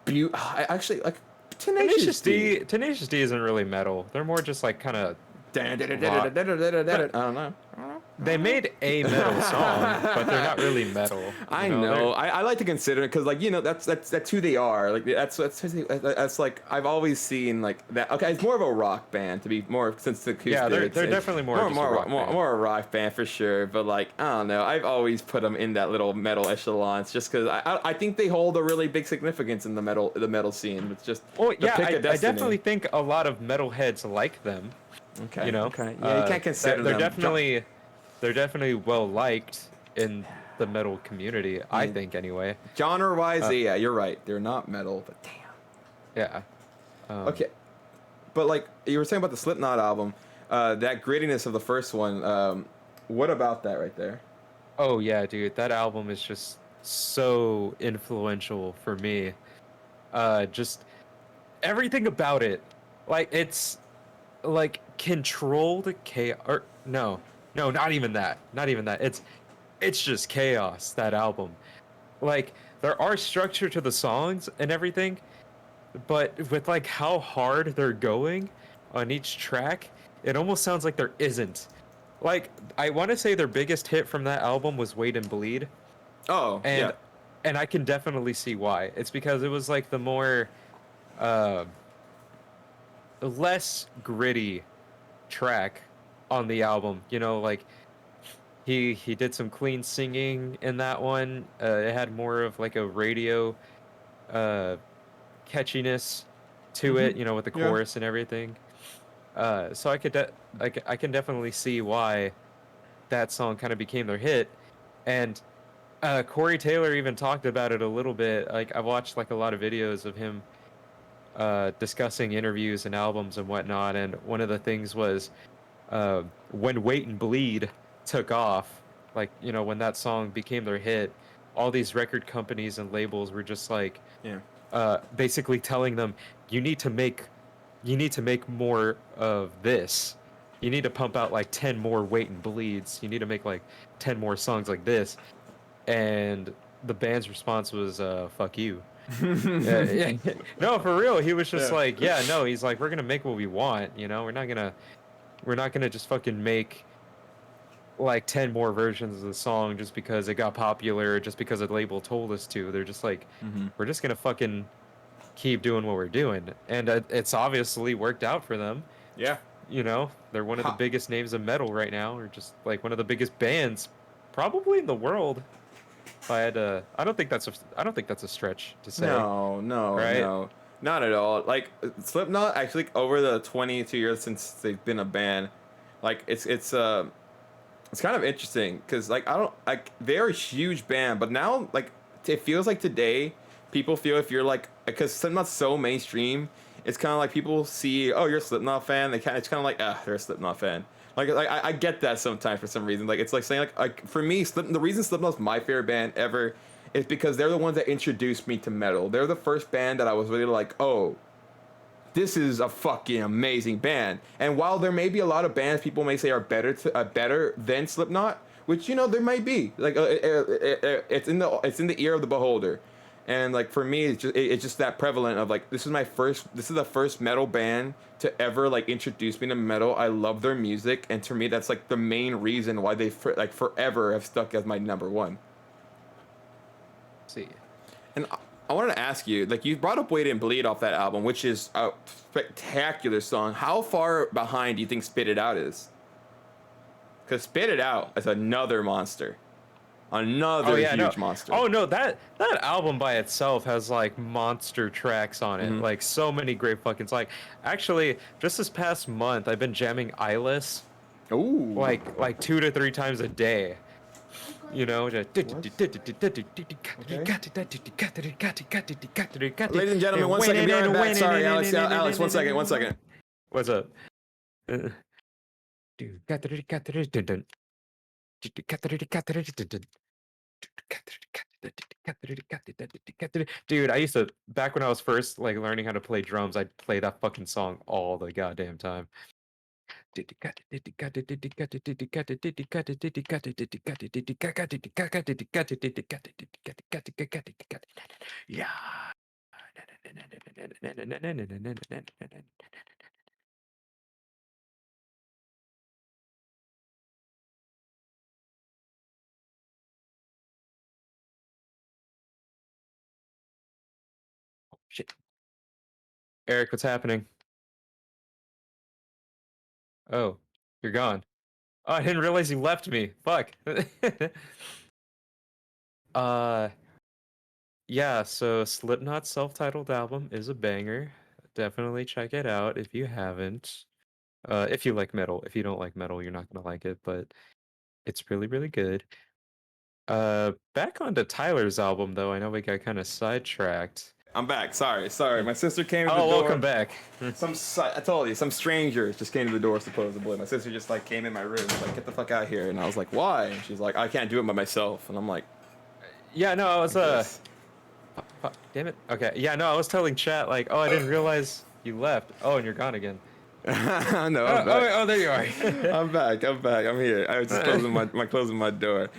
actually like Tenacious D. Tenacious D isn't really metal. They're more just like kind of. I don't know. They made a metal song, but they're not really metal. I know. I like to consider it because, like, that's who they are. Like, that's like I've always seen like that. Okay, it's more of a rock band to be more since the acoustic. Yeah, they're definitely more a rock band for sure. But like, I don't know. I've always put them in that little metal echelons just because I think they hold a really big significance in the metal scene. It's just I definitely think a lot of metalheads like them. Okay. Okay. Yeah, you can't consider them. They're definitely well liked in the metal community, I think, anyway. Genre-wise, yeah, you're right. They're not metal, but damn. Yeah. Okay. But like you were saying about the Slipknot album, that grittiness of the first one, what about that right there? Oh yeah, dude, that album is just so influential for me. Just everything about it, like it's like controlled chaos. Or no, not even that. It's just chaos. That album, like there are structure to the songs and everything, but with like how hard they're going on each track, it almost sounds like there isn't. Like I want to say their biggest hit from that album was "Wait and Bleed." Oh, and I can definitely see why. It's because it was like the more less gritty track on the album. Like he did some clean singing in that one. It had more of like a radio catchiness to it, with the chorus and everything. So I can definitely see why that song kind of became their hit. And Corey Taylor even talked about it a little bit. Like I've watched like a lot of videos of him discussing interviews and albums and whatnot, and one of the things was when Wait and Bleed took off, like, you know, when that song became their hit, all these record companies and labels were just like, Yeah. basically telling them, you need to make more of this. You need to pump out like 10 more Wait and Bleeds. You need to make like 10 more songs like this. And the band's response was, fuck you. Yeah. No, for real. He was just Yeah. like, yeah, no, he's like, we're gonna make what we want, you know, we're not gonna just fucking make like 10 more versions of the song just because it got popular, just because a label told us to. They're just like, we're just gonna fucking keep doing what we're doing. And it's obviously worked out for them. Yeah. You know, they're one of the Huh. biggest names of metal right now, or just like one of the biggest bands probably in the world. If I had to, I don't think that's a stretch to say. No, no, Right? no, not at all. Like Slipknot, actually, over the 22 years since they've been a band, like it's kind of interesting because like I don't like they're a huge band, but now like it feels like today people feel if you're like because Slipknot's so mainstream, it's kind of like people see you're a Slipknot fan, it's kind of like they're a Slipknot fan. Like I get that sometimes for some reason. Like it's like saying like for me, the reason Slipknot's my favorite band ever is because they're the ones that introduced me to metal. They're the first band that I was really like, oh, this is a fucking amazing band. And while there may be a lot of bands people may say are better than Slipknot, which you know there might be, like it's in the ear of the beholder. And like for me, it's just that prevalent of like this is the first metal band to ever like introduce me to metal. I love their music, and to me that's like the main reason why they like forever have stuck as my number one. See. And I wanted to ask you, like you brought up Wait and Bleed off that album, which is a spectacular song. How far behind do you think Spit It Out is? Because Spit It Out is another monster. Another huge monster. Oh no, that album by itself has like monster tracks on it. Like so many great fucking like actually just this past month I've been jamming Eyeless Ooh. like 2 to 3 times a day. You know, just Ladies and gentlemen, 1 second, be right back. Sorry, Alex, 1 second, 1 second. What's up? Dude, I used to back when I was first like learning how to play drums, I'd play that fucking song all the goddamn time. Yeah. Shit. Eric, what's happening? Oh, you're gone. Oh, I didn't realize you left me. Fuck. uh yeah, so Slipknot's self-titled album is a banger. Definitely check it out if you haven't. If you like metal. If you don't like metal, you're not gonna like it, but it's really, really good. Back onto Tyler's album though, I know we got kind of sidetracked. I'm back. Sorry. My sister came to the Oh, door. welcome back. I told you, some strangers just came to the door supposedly. My sister just like came in my room, like get the fuck out here, and I was like, why? And she's like, I can't do it by myself, and I'm like, Yeah, no, I was yes. fuck, damn it. Okay, yeah, no, I was telling chat like, oh, I didn't realize you left. Oh, and you're gone again. No, I'm Oh, back. oh, there you are. I'm back. I'm here. I was just closing my door.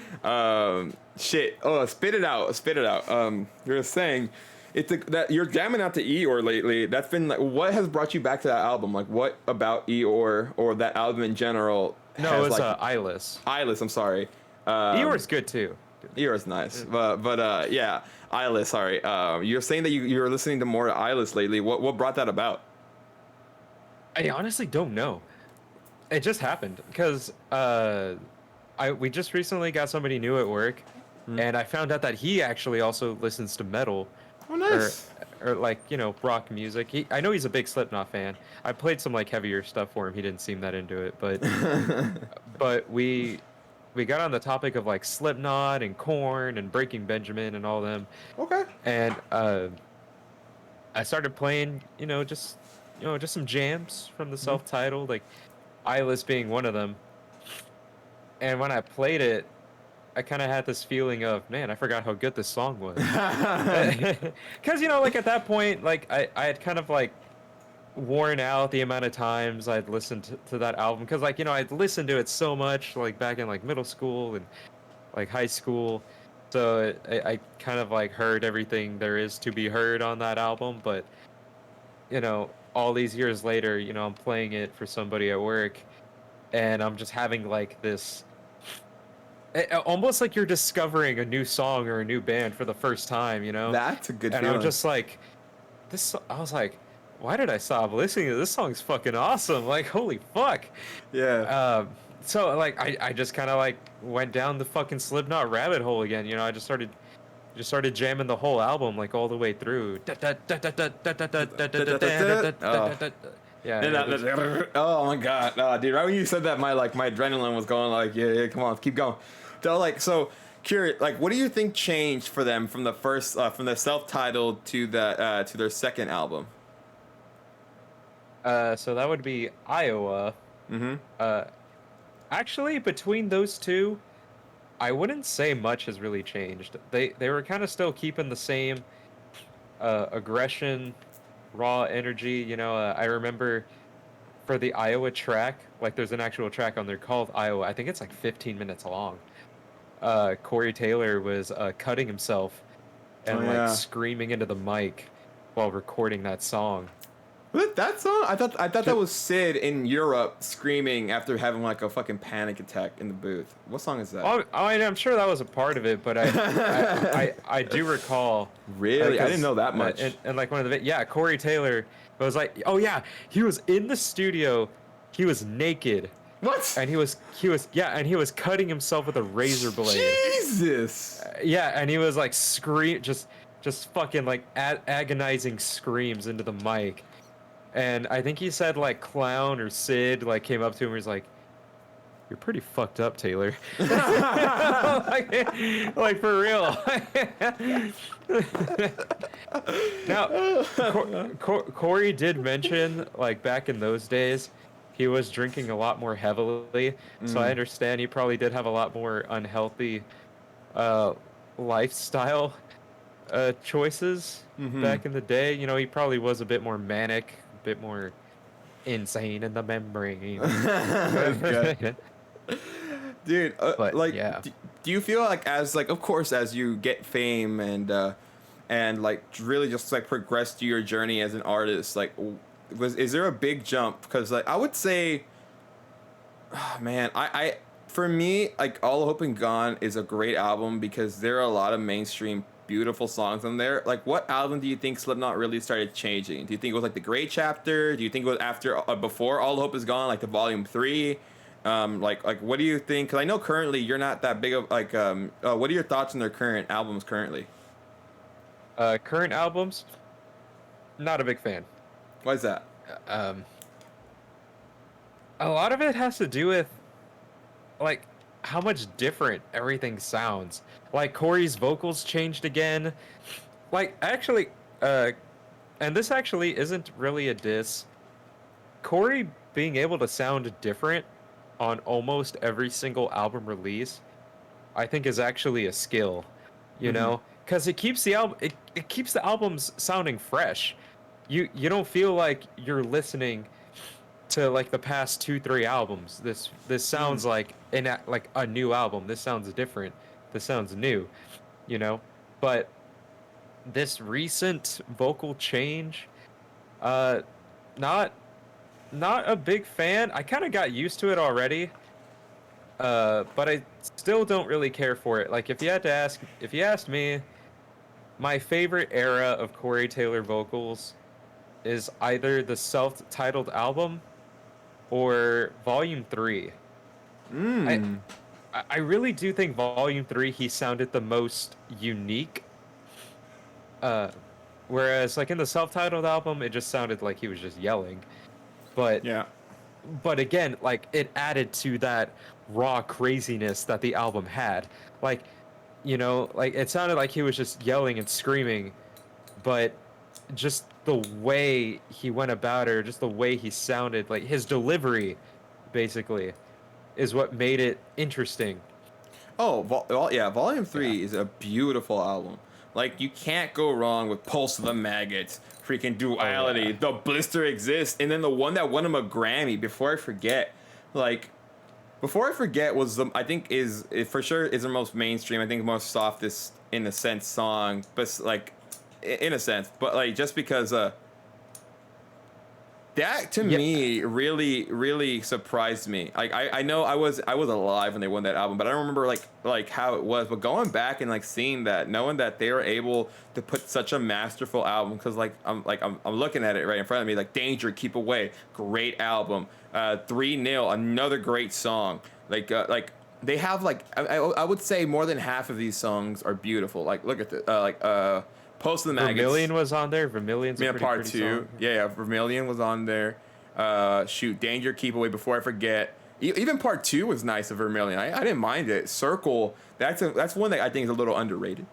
Shit. Oh, spit it out. You were saying that you're jamming out to Eeyore lately. That's been like, what has brought you back to that album? Like, what about Eeyore or that album in general? No, it's like Eyeless. Eyeless. I'm sorry. Eeyore's good too. Eeyore's nice, but yeah, Eyeless. Sorry. You're saying that you're listening to more Eyeless lately. What brought that about? I honestly don't know. It just happened because we just recently got somebody new at work, and I found out that he actually also listens to metal. Oh, nice. Or like, you know, rock music. I know he's a big Slipknot fan. I played some like heavier stuff for him. He didn't seem that into it, but we got on the topic of like Slipknot and Korn and Breaking Benjamin and all them. Okay. And I started playing, just some jams from the self-titled, like Eyeless being one of them. And when I played it, I kind of had this feeling of, man, I forgot how good this song was. Because like at that point, like I had kind of like worn out the amount of times I'd listened to that album. Because like I'd listened to it so much, like back in like middle school and like high school. So I kind of like heard everything there is to be heard on that album. But all these years later, I'm playing it for somebody at work, and I'm just having like this. Almost like you're discovering a new song or a new band for the first time, That's a good And feeling. I'm just like, I was like, why did I stop listening to this? Song's fucking awesome. Like, holy fuck. Yeah. So like, I just kind of like went down the fucking Slipknot rabbit hole again. I just started jamming the whole album like all the way through. Yeah. Oh my god, dude! Right when you said that, my adrenaline was going like, yeah, come on, keep going. So curious, like, what do you think changed for them from the first, from the self-titled to their second album? So that would be Iowa. Mm-hmm. Actually, between those two, I wouldn't say much has really changed. They were kind of still keeping the same aggression, raw energy. I remember for the Iowa track, like there's an actual track on there called Iowa. I think it's like 15 minutes long. Corey Taylor was cutting himself and like screaming into the mic while recording that song. That song? I thought that was Sid in Europe screaming after having like a fucking panic attack in the booth. What song is that? I'm sure that was a part of it, but I do recall. Really? I didn't know that much. And like one of the Corey Taylor was like, oh yeah, he was in the studio, he was naked. What? And he was cutting himself with a razor blade. Jesus. And he was like just fucking like agonizing screams into the mic. And I think he said like Clown or Sid like came up to him and was like, "You're pretty fucked up, Taylor." like for real. Now, Corey did mention like back in those days, he was drinking a lot more heavily. So I understand he probably did have a lot more unhealthy lifestyle choices back in the day. He probably was a bit more manic, a bit more insane in the membrane. That's good. Dude, But, like, yeah. do you feel like of course, as you get fame and like really just like progress through your journey as an artist, like, is there a big jump? Because like I would say, oh, man, I for me, like All Hope and Gone is a great album because there are a lot of mainstream beautiful songs on there. Like, what album do you think Slipknot really started changing? Do you think it was like the Great Chapter? Do you think it was after before All Hope Is Gone, like the Volume 3? Like what do you think? Because I know currently you're not that big of like what are your thoughts on their current albums currently? Current albums, not a big fan. Why is that? A lot of it has to do with like how much different everything sounds. Like Corey's vocals changed again. Like actually, and this actually isn't really a diss. Corey being able to sound different on almost every single album release, I think is actually a skill, you know, because it keeps the album, it keeps the albums sounding fresh. You don't feel like you're listening to like the past 2-3 albums. This sounds like a new album. This sounds different. This sounds new, you know. But this recent vocal change, not a big fan. I kind of got used to it already, but I still don't really care for it. Like if you asked me, my favorite era of Corey Taylor vocals is either the self-titled album or Volume 3. I really do think Volume 3 he sounded the most unique. Whereas like in the self-titled album, it just sounded like he was just yelling. But again, like it added to that raw craziness that the album had. Like, you know, like it sounded like he was just yelling and screaming, but just the way he went about it, or just the way he sounded, like his delivery, basically, is what made it interesting. Oh, yeah, Volume Yeah. 3 is a beautiful album. Like, you can't go wrong with Pulse of the Maggots, freaking Oh Duality, yeah. The Blister Exists, and then the one that won him a Grammy, Before I Forget. Like, Before I Forget was the, I think is, it for sure is the most mainstream, I think most softest in a sense song, but like, in a sense, but like, just because, that to Yeah. me really surprised me. Like I know I was alive when they won that album, but I don't remember like how it was. But going back and like seeing that, knowing that they were able to put such a masterful album, because I'm looking at it right in front of me, like Danger, Keep Away, great album. 3-0, another great song. Like they have like I would say more than half of these songs are beautiful. Like look at the Post of the Maggots. Vermilion was on there. Vermilion's a Yeah, part pretty two. song. Yeah, Vermilion was on there. Shoot, Danger, Keep Away, Before I Forget. Even part two was nice of Vermilion. I didn't mind it. Circle. That's one that I think is a little underrated.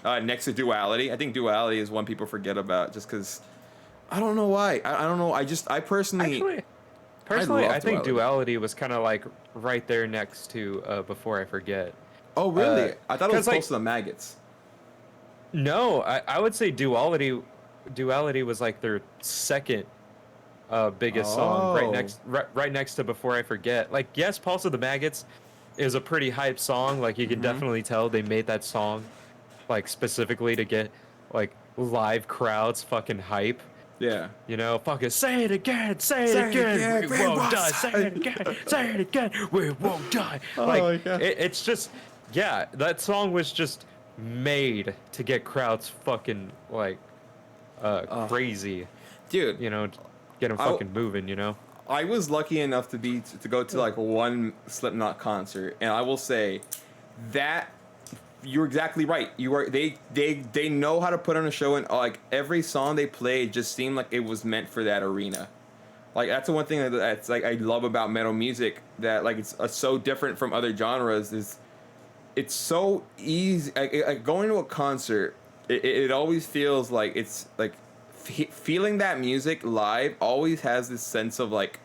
Next to Duality, I think Duality is one people forget about just because I don't know why. I don't know. I personally Actually, I personally, love I think Duality. Duality was kind of like right there next to Before I Forget. Oh really? I thought it was 'Cause, like, Pulse of the Maggots. no, I would say Duality was like their second biggest song, Oh. right next to Before I Forget. Like, yes, Pulse of the Maggots is a pretty hype song. Like, you can Mm-hmm. definitely tell they made that song like specifically to get like live crowds fucking hype. Yeah. You know, fucking say it again, Say it again, we we won't won't die. die. Say it again, say it again, we won't die. Oh Like, my God. it's just, yeah, that song was just made to get crowds fucking like crazy. Dude, You know, get them I- fucking moving. You know. I was lucky enough to go to like one Slipknot concert, and I will say that you're exactly right. You are they know how to put on a show, and like every song they played just seemed like it was meant for that arena. Like that's the one thing that's like I love about metal music, that like it's so different from other genres, is it's so easy. Like going to a concert, it always feels like it's like feeling that music live always has this sense of like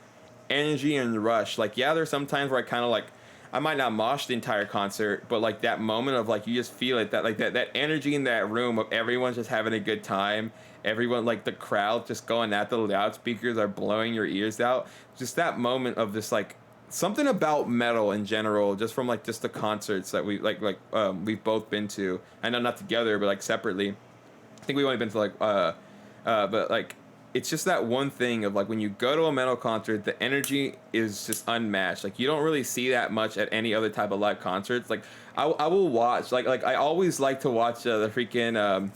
energy and rush. Like yeah, there's some times where I kind of like I might not mosh the entire concert, but like that moment of like you just feel it, that like that energy in that room of everyone's just having a good time. Everyone, like the crowd just going at the loudspeakers are blowing your ears out. Just that moment of this like something about metal in general, just from like just the concerts that we've both been to. I know not together, but like separately. I think we've only been to like but like it's just that one thing of like when you go to a metal concert, the energy is just unmatched. Like you don't really see that much at any other type of live concerts. Like I will watch like I always like to watch the freaking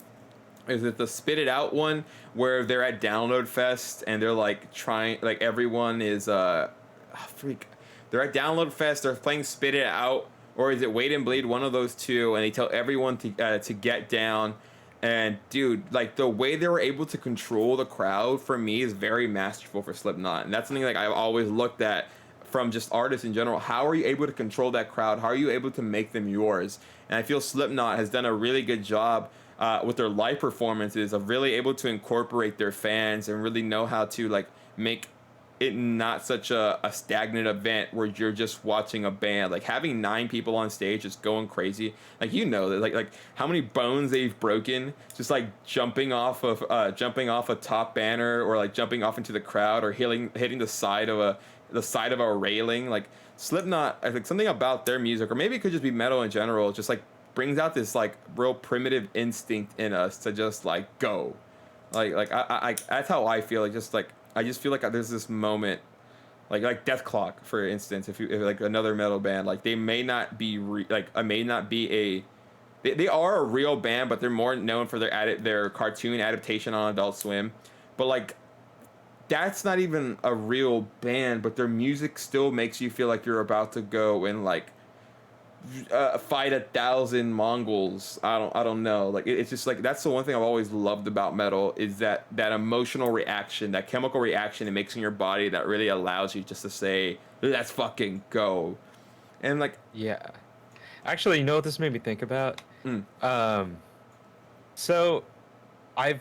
is it the Spit It Out one where they're at Download Fest and they're like trying, like everyone is freak, they're at Download Fest, they're playing Spit It Out, or is it Wait and Bleed, one of those two, and they tell everyone to get down. And dude, like the way they were able to control the crowd for me is very masterful for Slipknot, and that's something like I've always looked at from just artists in general. How are you able to control that crowd? How are you able to make them yours? And I feel Slipknot has done a really good job with their live performances of really able to incorporate their fans and really know how to like make it not such a stagnant event where you're just watching a band. Like having 9 people on stage just going crazy, like you know that like how many bones they've broken just like jumping off a top banner, or like jumping off into the crowd, or hitting the side of a railing. Like Slipknot, I think something about their music, or maybe it could just be metal in general, just like brings out this like real primitive instinct in us to just like go. Like I that's how I feel. Like just like I just feel like there's this moment, like Death Clock, for instance. If like another metal band, like they may not be they are a real band, but they're more known for their cartoon adaptation on Adult Swim. But like that's not even a real band, but their music still makes you feel like you're about to go and like fight 1,000 Mongols. I don't know. Like it's just like that's the one thing I've always loved about metal, is that emotional reaction, that chemical reaction it makes in your body that really allows you just to say, let's fucking go. And like Yeah. Actually, you know what this made me think about? mm, So, I've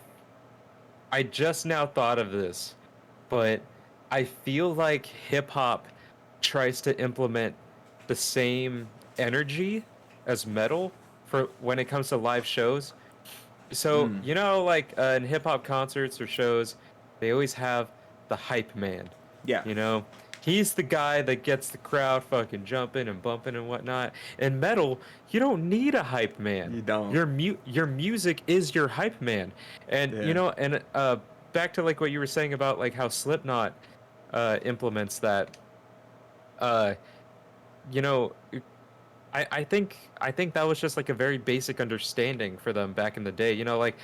I just now thought of this, but I feel like hip hop tries to implement the same energy as metal for when it comes to live shows. So, Mm. you know, like in hip hop concerts or shows, they always have the hype man. Yeah. You know, he's the guy that gets the crowd fucking jumping and bumping and whatnot. In metal, you don't need a hype man. You don't. Your music is your hype man. And Yeah. you know, and back to like what you were saying about like how Slipknot implements that. Uh, you know, I think that was just like a very basic understanding for them back in the day. You know, like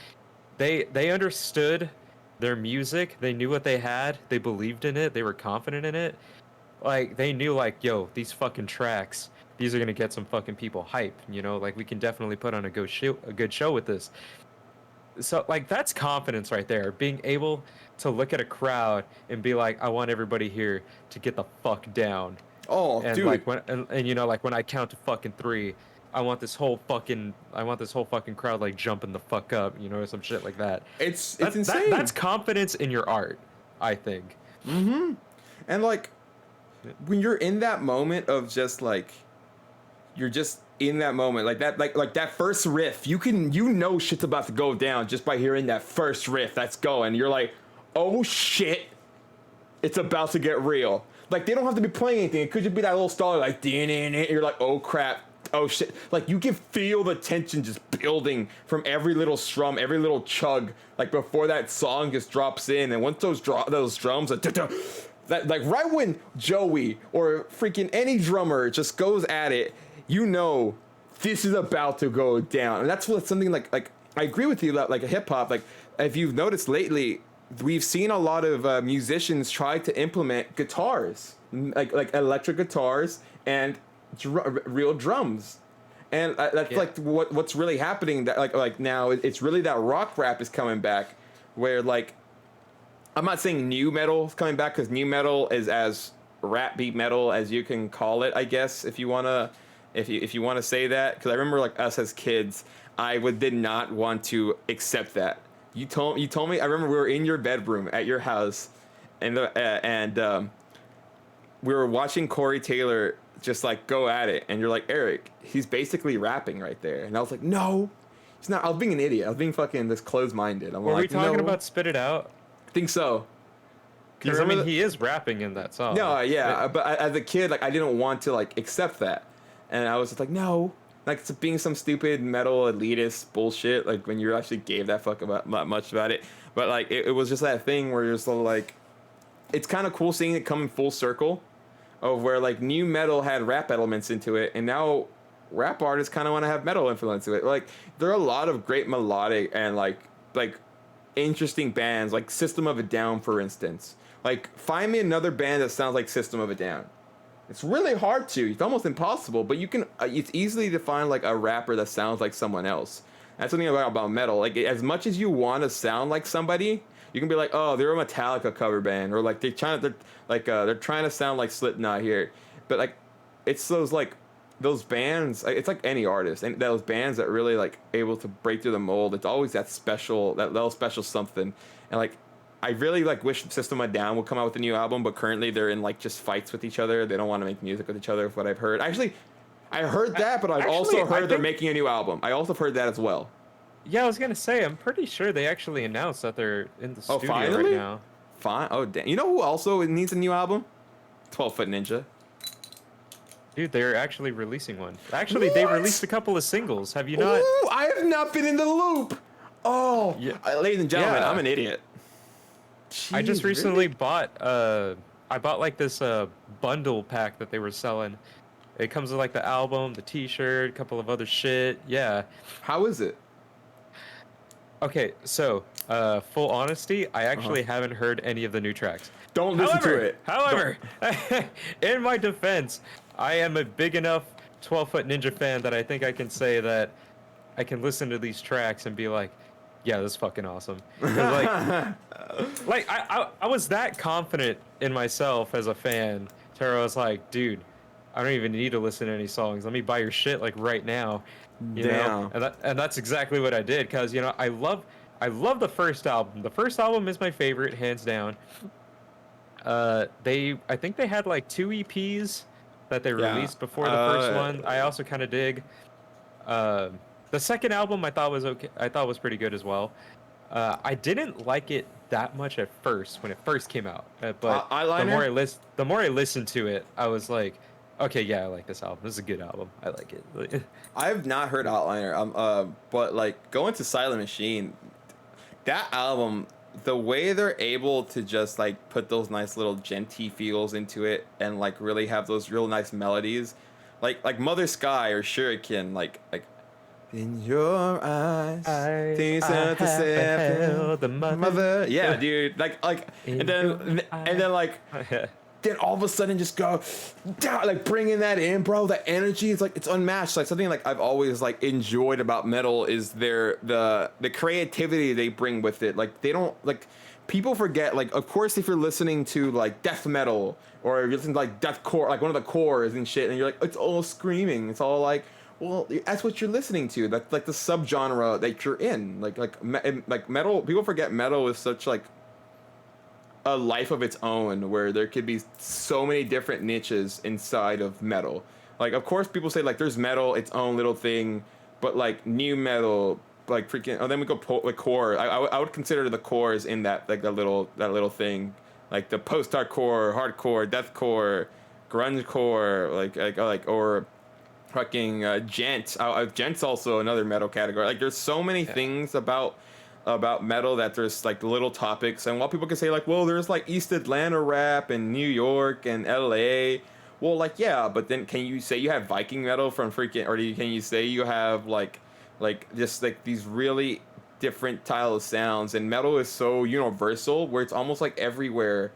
they understood their music, they knew what they had, they believed in it, they were confident in it. Like they knew like, yo, these fucking tracks, these are gonna get some fucking people hype. You know, like we can definitely put on a good show with this. So like that's confidence right there, being able to look at a crowd and be like, I want everybody here to get the fuck down. Oh, And dude. like when and you know, like when I count to fucking 3, I want this whole fucking crowd like jumping the fuck up, you know, or some shit like that. It's That- insane. that's confidence in your art, I think. And like when you're in that moment of just like you're just in that moment like that like that first riff, you know shit's about to go down just by hearing that first riff that's going. You're like, "Oh shit. It's about to get real." Like they don't have to be playing anything. It could just be that little stall like you're like, "Oh crap. Oh shit." Like you can feel the tension just building from every little strum, every little chug like before that song just drops in. And once those drums like, that like right when Joey or freaking any drummer just goes at it, you know this is about to go down. And that's what something like I agree with you that like a hip hop, like if you've noticed lately, we've seen a lot of musicians try to implement guitars, like electric guitars and real drums. And that's Yeah. like what's really happening that like now it's really that rock rap is coming back where like I'm not saying new metal is coming back because new metal is as rap beat metal as you can call it, I guess, if you wanna say that. Because I remember like us as kids, did not want to accept that. You told me. I remember we were in your bedroom at your house, and we were watching Corey Taylor just like go at it, and you're like, Eric, he's basically rapping right there, and I was like, no, he's not. I was being an idiot. I was being fucking this closed-minded. I'm Were like, we talking no. about Spit It Out? I think so. Because I remember mean, he is rapping in that song. No, yeah, but as a kid, like I didn't want to like accept that, and I was just like, no, like it's being some stupid metal elitist bullshit. Like when you actually gave that fuck about not much about it, but like it was just that thing where you're sort of like, it's kind of cool seeing it come in full circle, of where like new metal had rap elements into it, and now rap artists kind of want to have metal influence to it. Like there are a lot of great melodic and like interesting bands, like System of a Down, for instance. Like, find me another band that sounds like System of a Down. It's really hard to. It's almost impossible, but you can. It's easily to find like a rapper that sounds like someone else. That's something about metal. Like, as much as you want to sound like somebody, you can be like, oh, they're a Metallica cover band, or like they're trying to sound like Slipknot here. But like, it's those bands. It's like any artist, and those bands that really like able to break through the mold. It's always that little special something, and like. I really like wish System of a Down would come out with a new album, but currently they're in like just fights with each other. They don't want to make music with each other, is what I've heard. Actually, I heard that, but I've also heard they're making a new album. I also heard that as well. Yeah, I was gonna say, I'm pretty sure they actually announced that they're in the studio finally? right now. Fine. Oh, damn. You know who also needs a new album? 12-Foot Ninja. Dude, they're actually releasing one. Actually, they What? released a couple of singles. Have you not? Ooh, I have not been in the loop. Oh, Yeah. Ladies and gentlemen, Yeah. I'm an idiot. I just Jeez, recently really? bought I bought like this bundle pack that they were selling. It comes with like the album, the t-shirt, a couple of other shit. Yeah. How is it? Okay, so full honesty, I actually haven't heard any of the new tracks. Don't listen to it. However, in my defense, I am a big enough 12-Foot Ninja fan that I think I can say that I can listen to these tracks and be like, yeah, this is fucking awesome. 'Cause, like I was that confident in myself as a fan. Tara was like, dude, I don't even need to listen to any songs. Let me buy your shit like right now. You know? Damn. And that's exactly what I did, because you know, I love I love the first album. The first album is my favorite, hands down. I think they had like 2 EPs that they Yeah. released before the first one. I also kind of dig. The second album I thought was okay. I thought was pretty good as well. I didn't like it that much at first when it first came out, but Eyeliner? the more I listened to it, I was like, okay, yeah, I like this album. This is a good album. I like it. I've not heard Outliner. But like going to Silent Machine, that album, the way they're able to just like put those nice little genty feels into it and like really have those real nice melodies, like Mother Sky or Shuriken, like in your eyes, things I are to say, beheld the mother. yeah, dude, and then like. Then all of a sudden just go down, like bringing that in, bro. The energy is like it's unmatched. Like something like I've always like enjoyed about metal is the creativity they bring with it. Like they don't like people forget, like of course if you're listening to like death metal or you're listening to like deathcore, like one of the cores and shit, and you're like it's all screaming, it's all like, well, that's what you're listening to. That's like the subgenre that you're in. Like metal, people forget metal is such like a life of its own where there could be so many different niches inside of metal. Like of course people say like there's metal its own little thing, but like new metal, like freaking, oh then we go like core. I would consider the cores in that, like that little thing, like the post hardcore, hardcore, deathcore, grunge core, like or fucking gent. Gent's also another metal category. Like there's so many things about metal that there's like little topics, and while people can say like, well, there's like East Atlanta rap and New York and LA, well, like yeah, but then can you say you have Viking metal from freaking, or can you say you have like just like these really different style of sounds? And metal is so universal where it's almost like everywhere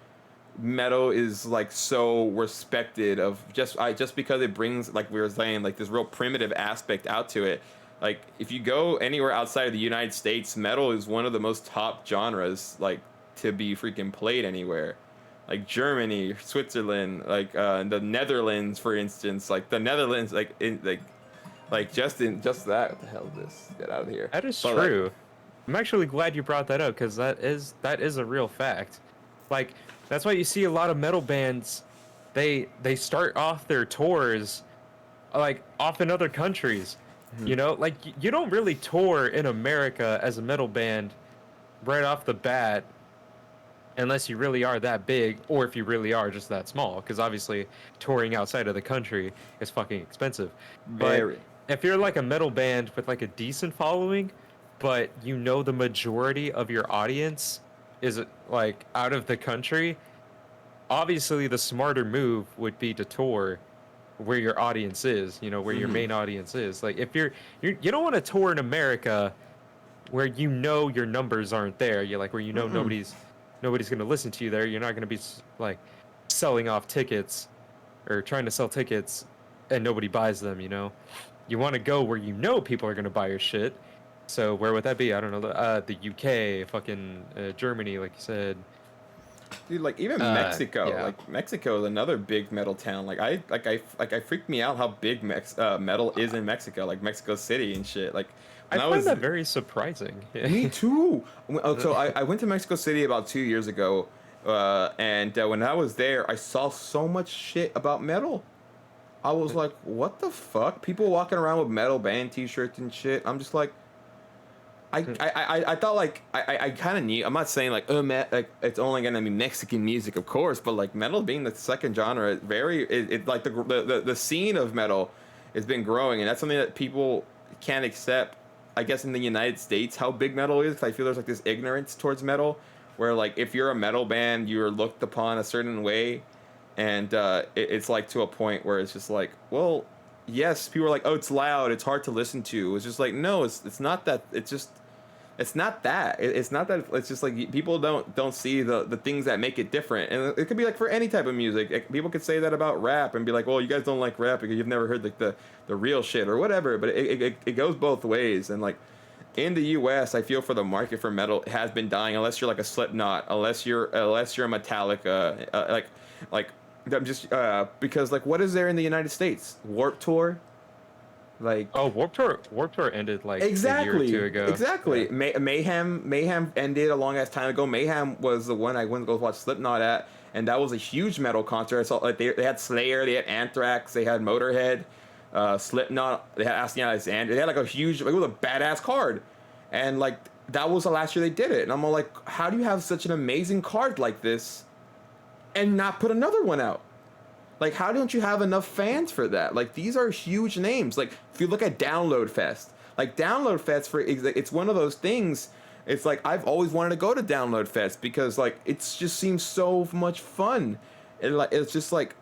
metal is like so respected of just because it brings, like we were saying, like this real primitive aspect out to it. Like if you go anywhere outside of the United States, metal is one of the most top genres like to be freaking played anywhere. Like Germany, Switzerland, like the Netherlands, for instance. Like the Netherlands, just that. What the hell is this? Get out of here. That is But, true. like, I'm actually glad you brought that up because that is a real fact. Like that's why you see a lot of metal bands, they start off their tours like off in other countries. You know, like you don't really tour in America as a metal band right off the bat unless you really are that big, or if you really are just that small, because obviously touring outside of the country is fucking expensive. Very. But if you're like a metal band with like a decent following, but you know the majority of your audience is like out of the country, obviously the smarter move would be to tour where your audience is, you know, where your main audience is. Like if you don't want to tour in America where you know your numbers aren't there. You're like where you know nobody's going to listen to you there. You're not going to be like selling off tickets or trying to sell tickets and nobody buys them, you know. You want to go where you know people are going to buy your shit. So where would that be? I don't know. The UK, fucking Germany, like you said. Dude, like even Mexico, yeah. like Mexico is another big metal town. I freaked me out how big metal is in Mexico, like Mexico City and shit. Like I find that very surprising. me too. So I went to Mexico City about 2 years ago, and when I was there, I saw so much shit about metal. I was like, what the fuck? People walking around with metal band T-shirts and shit. I'm just like, I thought like I kind of knew. I'm not saying like like it's only gonna be Mexican music, of course, but like metal being the second genre, it like the scene of metal has been growing, and that's something that people can't accept. I guess in the United States, how big metal is, 'cause I feel there's like this ignorance towards metal, where like if you're a metal band, you're looked upon a certain way, and it's like to a point where it's just like, well, yes, people are like, oh, it's loud, it's hard to listen to. It's just like, no, it's not that. It's not that. It's not that. It's just like people don't see the things that make it different, and it could be like for any type of music. People could say that about rap and be like, well, you guys don't like rap because you've never heard like the real shit or whatever. But it goes both ways, and like in the U.S., I feel for the market for metal has been dying unless you're like a Slipknot, unless you're a Metallica, like I'm just because like what is there in the United States? Warped Tour. Like Oh, Warped Tour ended like a year or exactly, two ago. exactly. Yeah. Mayhem ended a long ass time ago. Mayhem was the one I went to go watch Slipknot at, and that was a huge metal concert. I saw like they had Slayer, they had Anthrax, they had Motorhead, Slipknot, they had Asking Alexander. They had like a huge, like, it was a badass card, and like that was the last year they did it. And I'm all like, how do you have such an amazing card like this, and not put another one out? Like, how don't you have enough fans for that? Like, these are huge names. Like, if you look at Download Fest, like Download Fest it's one of those things. It's like I've always wanted to go to Download Fest because like it's just seems so much fun, and like it's just like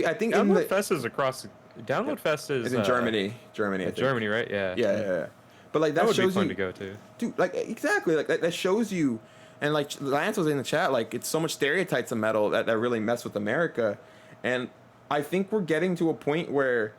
I think Download Fest is across. Download Fest is it's in Germany, I think. Germany, right? Yeah. Yeah. But like That would be shows fun you, to go to. dude. Like exactly, like that shows you, and like Lance was in the chat. Like it's so much stereotypes of metal that really mess with America, and I think we're getting to a point where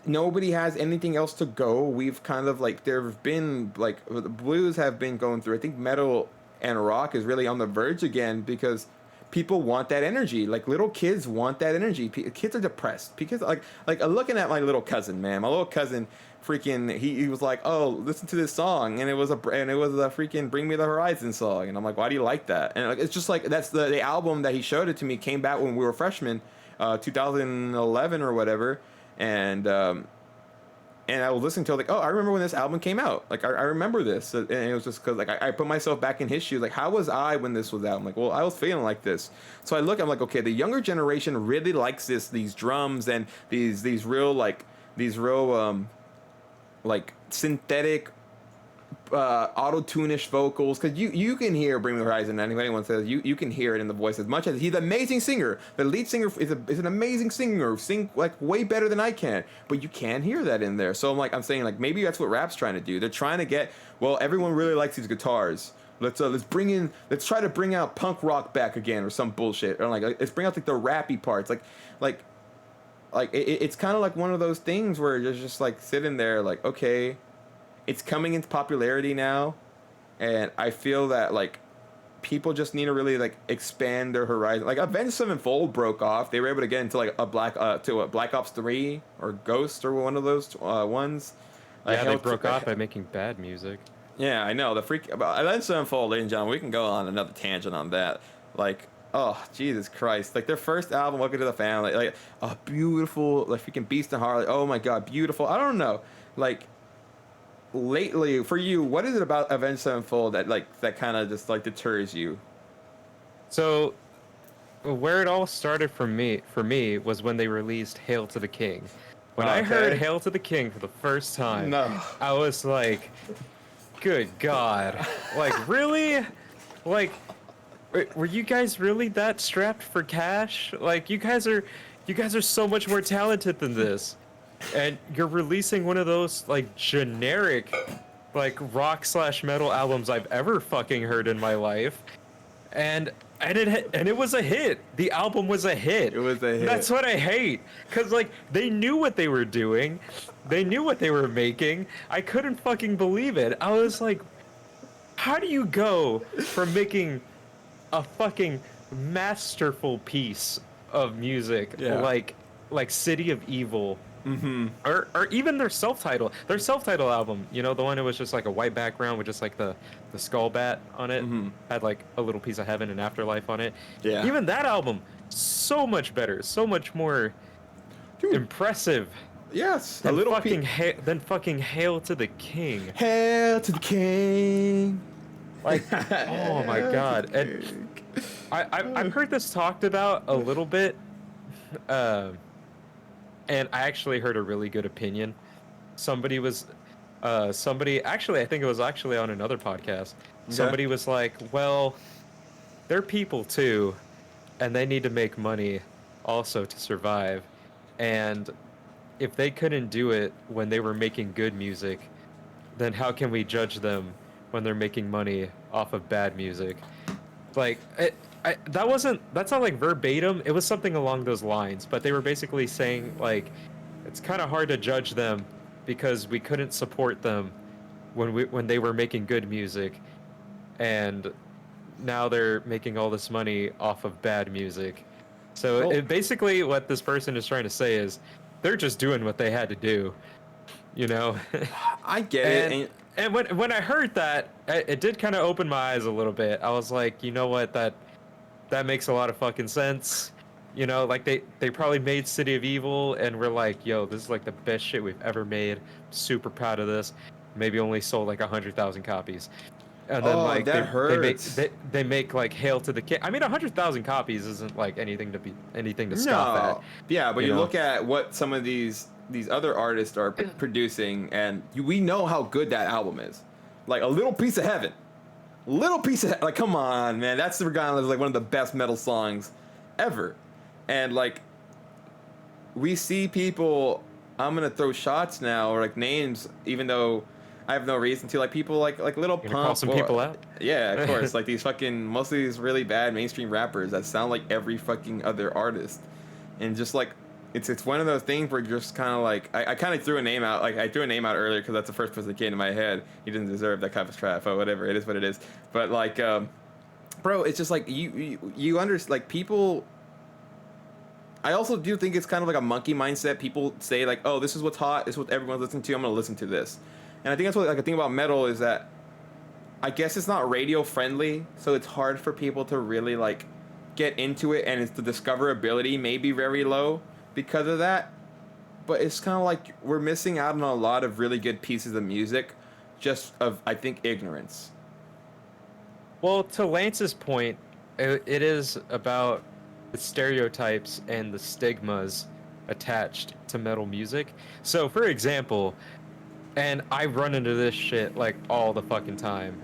nobody has anything else to go. We've kind of like there have been like the blues have been going through. I think metal and rock is really on the verge again because people want that energy. Like little kids want that energy. Kids are depressed because like looking at my little cousin, man. My little cousin, freaking, he was like, oh, listen to this song, and it was a freaking Bring Me the Horizon song, and I'm like, why do you like that? And like it's just like that's the album that he showed it to me came back when we were freshmen, 2011 or whatever, and I was listening to it like, oh, I remember when this album came out. Like, I remember this. And it was just because, like, I put myself back in his shoes. Like, how was I when this was out? I'm like, well, I was feeling like this. So I look, I'm like, okay, the younger generation really likes these drums and these real, like synthetic, auto-tune-ish vocals, because you can hear Bring Me the Horizon, and if anyone says you can hear it in the voice as much as he's an amazing singer. The lead singer is an amazing singer, sing like way better than I can, but you can hear that in there. So I'm saying like maybe that's what rap's trying to do. They're trying to get, well, everyone really likes these guitars. Let's try to bring out punk rock back again or some bullshit, or like let's bring out like the rappy parts, like it's kind of like one of those things where you're just like sitting there like, okay, it's coming into popularity now, and I feel that like people just need to really like expand their horizon. Like Avenged Sevenfold broke off; they were able to get into like a Black Ops 3 or Ghost or one of those ones. Yeah, they broke off by making bad music. Yeah, I know the freak about Avenged Sevenfold, ladies and gentlemen. We can go on another tangent on that. Like, oh Jesus Christ! Like their first album, Welcome to the Family, like a beautiful, like freaking Beast and Harley. Oh my God, beautiful. I don't know, like. Lately, for you, what is it about Avenged Sevenfold that kind of just like deters you? So, where it all started for me was when they released "Hail to the King." When I heard "Hail to the King" for the first time, I was like, "Good God! Like really? Like, were you guys really that strapped for cash? Like, you guys are so much more talented than this." And you're releasing one of those like generic like rock / metal albums I've ever fucking heard in my life, and it was a hit. The album was a hit. It was a hit. That's what I hate, because like they knew what they were doing, they knew what they were making. I couldn't fucking believe it. I was like, how do you go from making a fucking masterful piece of music like City of Evil? Mm-hmm. Or even their self-titled album, you know, the one that was just like a white background with just like the skull bat on it, had like a little piece of heaven and afterlife on it. Yeah. Even that album, so much better, so much more impressive. Yes. Than fucking Hail to the King. Hail to the King. Like, oh my God. And I've heard this talked about a little bit. And I actually heard a really good opinion. Somebody, actually, I think it was actually on another podcast. Okay. Somebody was like, well, they're people too, and they need to make money also to survive. And if they couldn't do it when they were making good music, then how can we judge them when they're making money off of bad music? Like, that's not like verbatim. It was something along those lines, but they were basically saying like it's kind of hard to judge them because we couldn't support them when they were making good music, and now they're making all this money off of bad music. So basically what this person is trying to say is they're just doing what they had to do, you know. I get it. and and when I heard that, it did kind of open my eyes a little bit. I was like, you know what, that makes a lot of fucking sense. You know, like they probably made City of Evil and we're like, yo, this is like the best shit we've ever made. Super proud of this. Maybe only sold like 100,000 copies. And then Oh, like that hurts. they make like Hail to the King. I mean, 100,000 copies isn't like anything to scoff at. No, yeah, but you you know? look at what some of these other artists are producing, and we know how good that album is. Like A Little Piece of Heaven, like come on, man, that's regardless like one of the best metal songs ever, and like we see people. I'm gonna throw shots now or like names, even though I have no reason to. Like people like Little You're Pump. gonna call some people out? Yeah, of course. Like these fucking most of these really bad mainstream rappers that sound like every fucking other artist, and just like it's one of those things where you're just kind of like I kind of threw a name out. Like I threw a name out earlier because that's the first person that came to my head. He didn't deserve that kind of trap or whatever. It is what it is. But like, bro, it's just like you understand like people. I also do think it's kind of like a monkey mindset. People say like, "Oh, this is what's hot. This is what everyone's listening to. I'm gonna listen to this." And I think that's what like the thing about metal is that I guess it's not radio friendly, so it's hard for people to really like get into it, and it's the discoverability may be very low because of that. But it's kind of like we're missing out on a lot of really good pieces of music, just of I think ignorance. Well, to Lance's point, it is about the stereotypes and the stigmas attached to metal music. So, for example, and I run into this shit like all the fucking time.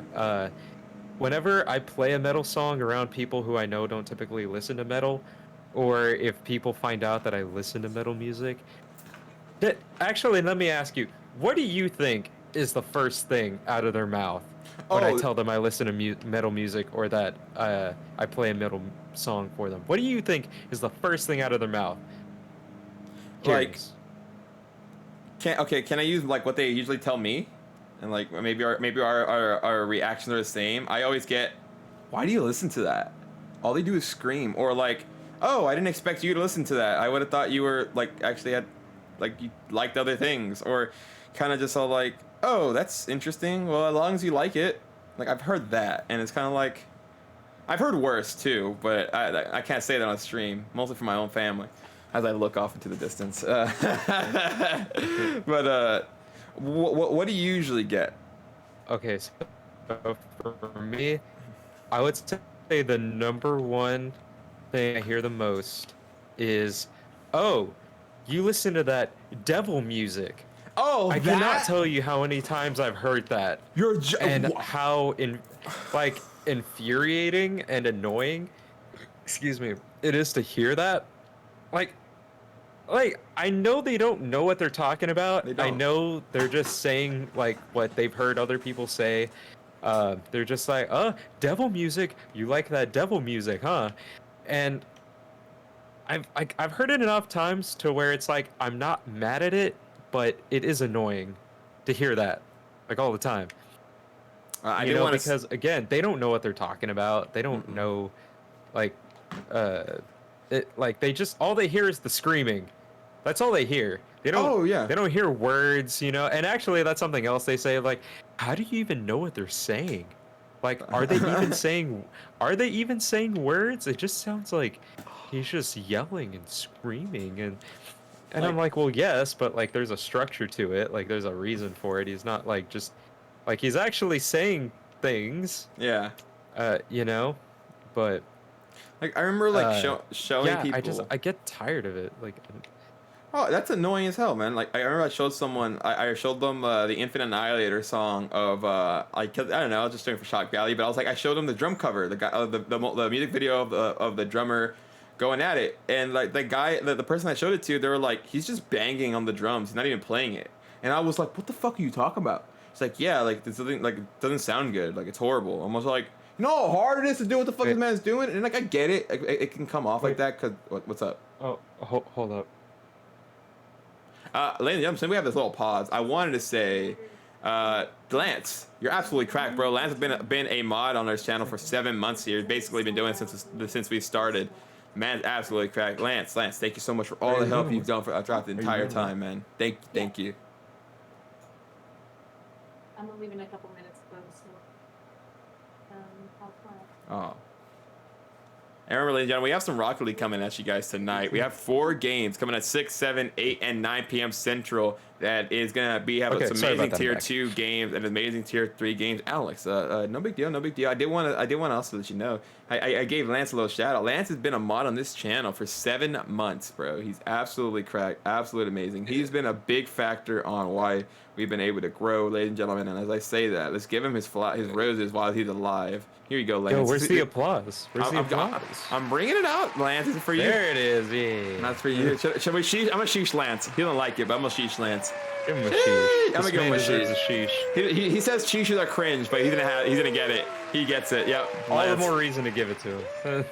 Whenever I play a metal song around people who I know don't typically listen to metal, or if people find out that I listen to metal music, actually, let me ask you, what do you think is the first thing out of their mouth when I tell them I listen to metal music or that I play a metal song for them? What do you think is the first thing out of their mouth? Like, can I use like what they usually tell me, and like maybe our reactions are the same. I always get, why do you listen to that? All they do is scream, or like, oh, I didn't expect you to listen to that. I would have thought you were like actually had like you liked other things, or kind of just all like, oh, that's interesting. Well, as long as you like it. Like I've heard that, and it's kind of like I've heard worse too, but I can't say that on stream, mostly for my own family, as I look off into the distance. But what do you usually get? Okay, so for me, I would say the number one thing I hear the most is, oh, you listen to that devil music. Oh, I cannot tell you how many times I've heard that. And how infuriating and annoying, excuse me, it is to hear that. Like I know they don't know what they're talking about. I know they're just saying like what they've heard other people say. They're just like, devil music. You like that devil music, huh? And I've heard it enough times to where it's like I'm not mad at it, but it is annoying to hear that like all the time. I you know, because again, they don't know what they're talking about. They don't know, like, like they just all they hear is the screaming. That's all they hear. They don't. Oh yeah. They don't hear words, you know. And actually, that's something else they say. Like, how do you even know what they're saying? Like, are they even saying? Are they even saying words? It just sounds like he's just yelling and screaming and. And like, I'm like, well, yes, but like, there's a structure to it. Like, there's a reason for it. He's not like just, like, he's actually saying things. Yeah. You know, but. Like I remember like showing people. I get tired of it. Like. Oh, that's annoying as hell, man. Like I remember I showed someone. I showed them the Infinite Annihilator song of I don't know. I was just doing it for shock value, but I was like I showed them the drum cover, the guy, the music video of the drummer going at it, and like the person I showed it to, they were like, he's just banging on the drums, he's not even playing it, and I was like, what the fuck are you talking about? It's like, yeah, like this doesn't it doesn't sound good, like it's horrible. Almost like, you know how hard it is to do what the fuck this man's doing, and like I get it, it can come off like that. Cause what's up? Oh, hold up. Ladies and gentlemen, since we have this little pause, I wanted to say, Lance, you're absolutely cracked, bro. Lance has been a mod on our channel for 7 months here. He's basically been doing it since we started. Man, absolutely correct. Lance, thank you so much for all the help you've done throughout the entire time, man. Thank you. I'm gonna leave in a couple minutes though, so I'll fly. Oh. And remember, ladies and gentlemen, we have some Rocket League coming at you guys tonight. We have 4 games coming at 6, 7, 8, and 9 p.m. Central. That is gonna have some amazing tier 2 games and amazing tier 3 games. Alex, no big deal. I did want to also let you know. I gave Lance a little shout out. Lance has been a mod on this channel for 7 months, bro. He's absolutely cracked, absolutely amazing. He's been a big factor on why we've been able to grow, ladies and gentlemen. And as I say that, let's give him his roses while he's alive. Here you go, Lance. Yo, where's the applause? I'm bringing it out, Lance. This is for you. There it is. Yeah. That's for you. Should we sheesh? I'm gonna sheesh Lance. He don't like it, but I'm gonna sheesh Lance. Give him a sheesh. I'm gonna give him a sheesh. He says sheeshes are cringe, but he's gonna get it. He gets it. Yep. All the more reason to give it to him.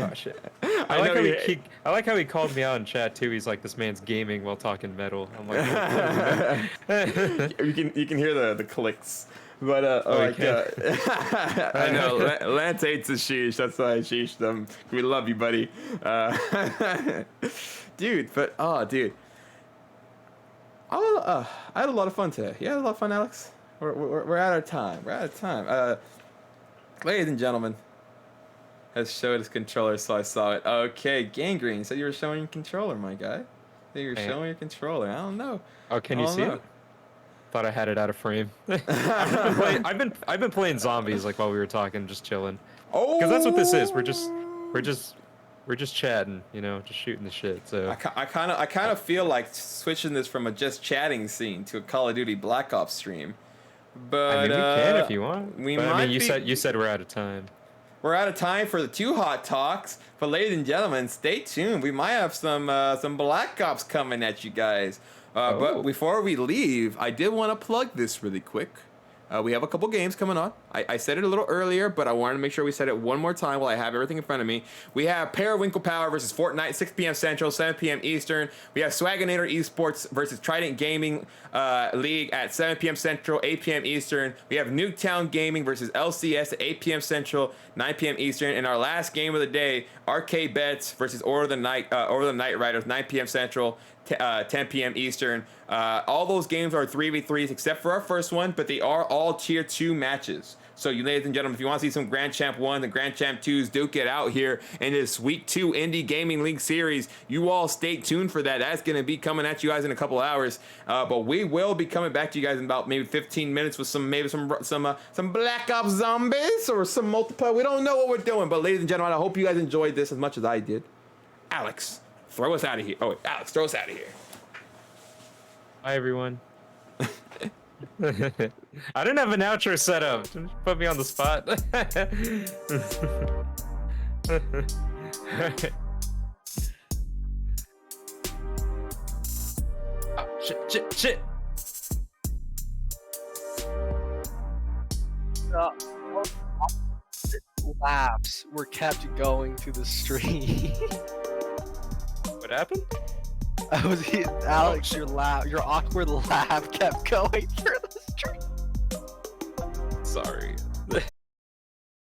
Oh shit. I like how he called me out in chat too. He's like, this man's gaming while talking metal. I'm like, you can hear the clicks. But I know Lance hates the sheesh. That's why I sheeshed them. We love you, buddy. Dude, dude. I had a lot of fun today. You had a lot of fun, Alex? We're out of time. Ladies and gentlemen, has showed his controller, so I saw it. Okay, Gangrene said you were showing your controller, my guy. You were showing your controller. I don't know. Oh, can you see it? Thought I had it out of frame. I've been playing zombies like while we were talking, just chilling. Oh, because that's what this is. We're just chatting, you know, just shooting the shit. So I kind of feel like switching this from a just chatting scene to a Call of Duty Black Ops stream. But I mean, we can if you want. You said we're out of time. We're out of time for the 2 hot talks. But ladies and gentlemen, stay tuned. We might have some Black Ops coming at you guys. But before we leave, I did want to plug this really quick. We have a couple games coming on. I said it a little earlier, but I wanted to make sure we said it one more time while I have everything in front of me. We have Periwinkle Power versus Fortnite, 6 p.m. Central, 7 p.m. Eastern. We have Swaginator Esports versus Trident Gaming League at 7 p.m. Central, 8 p.m. Eastern. We have Nuketown Gaming versus LCS at 8 p.m. Central, 9 p.m. Eastern. And our last game of the day, Arcade Bets versus Order of the Night Riders, 9 p.m. Central, 10 p.m. Eastern. All those games are 3v3s except for our first one, but they are all tier 2 matches. So you ladies and gentlemen, if you want to see some Grand Champ 1 and Grand Champ 2s duke it out here in this Week 2 Indie Gaming League series, you all stay tuned for that. That's going to be coming at you guys in a couple hours. But we will be coming back to you guys in about maybe 15 minutes with some Black Ops Zombies or some multiplayer. We don't know what we're doing, but ladies and gentlemen, I hope you guys enjoyed this as much as I did. Alex, throw us out of here. Oh, wait, Alex, throw us out of here. Bye, everyone. I didn't have an outro set up. Put me on the spot. Oh, shit. Laughs were kept going through the stream. What happened? Alex, your awkward laugh kept going through the stream. Sorry.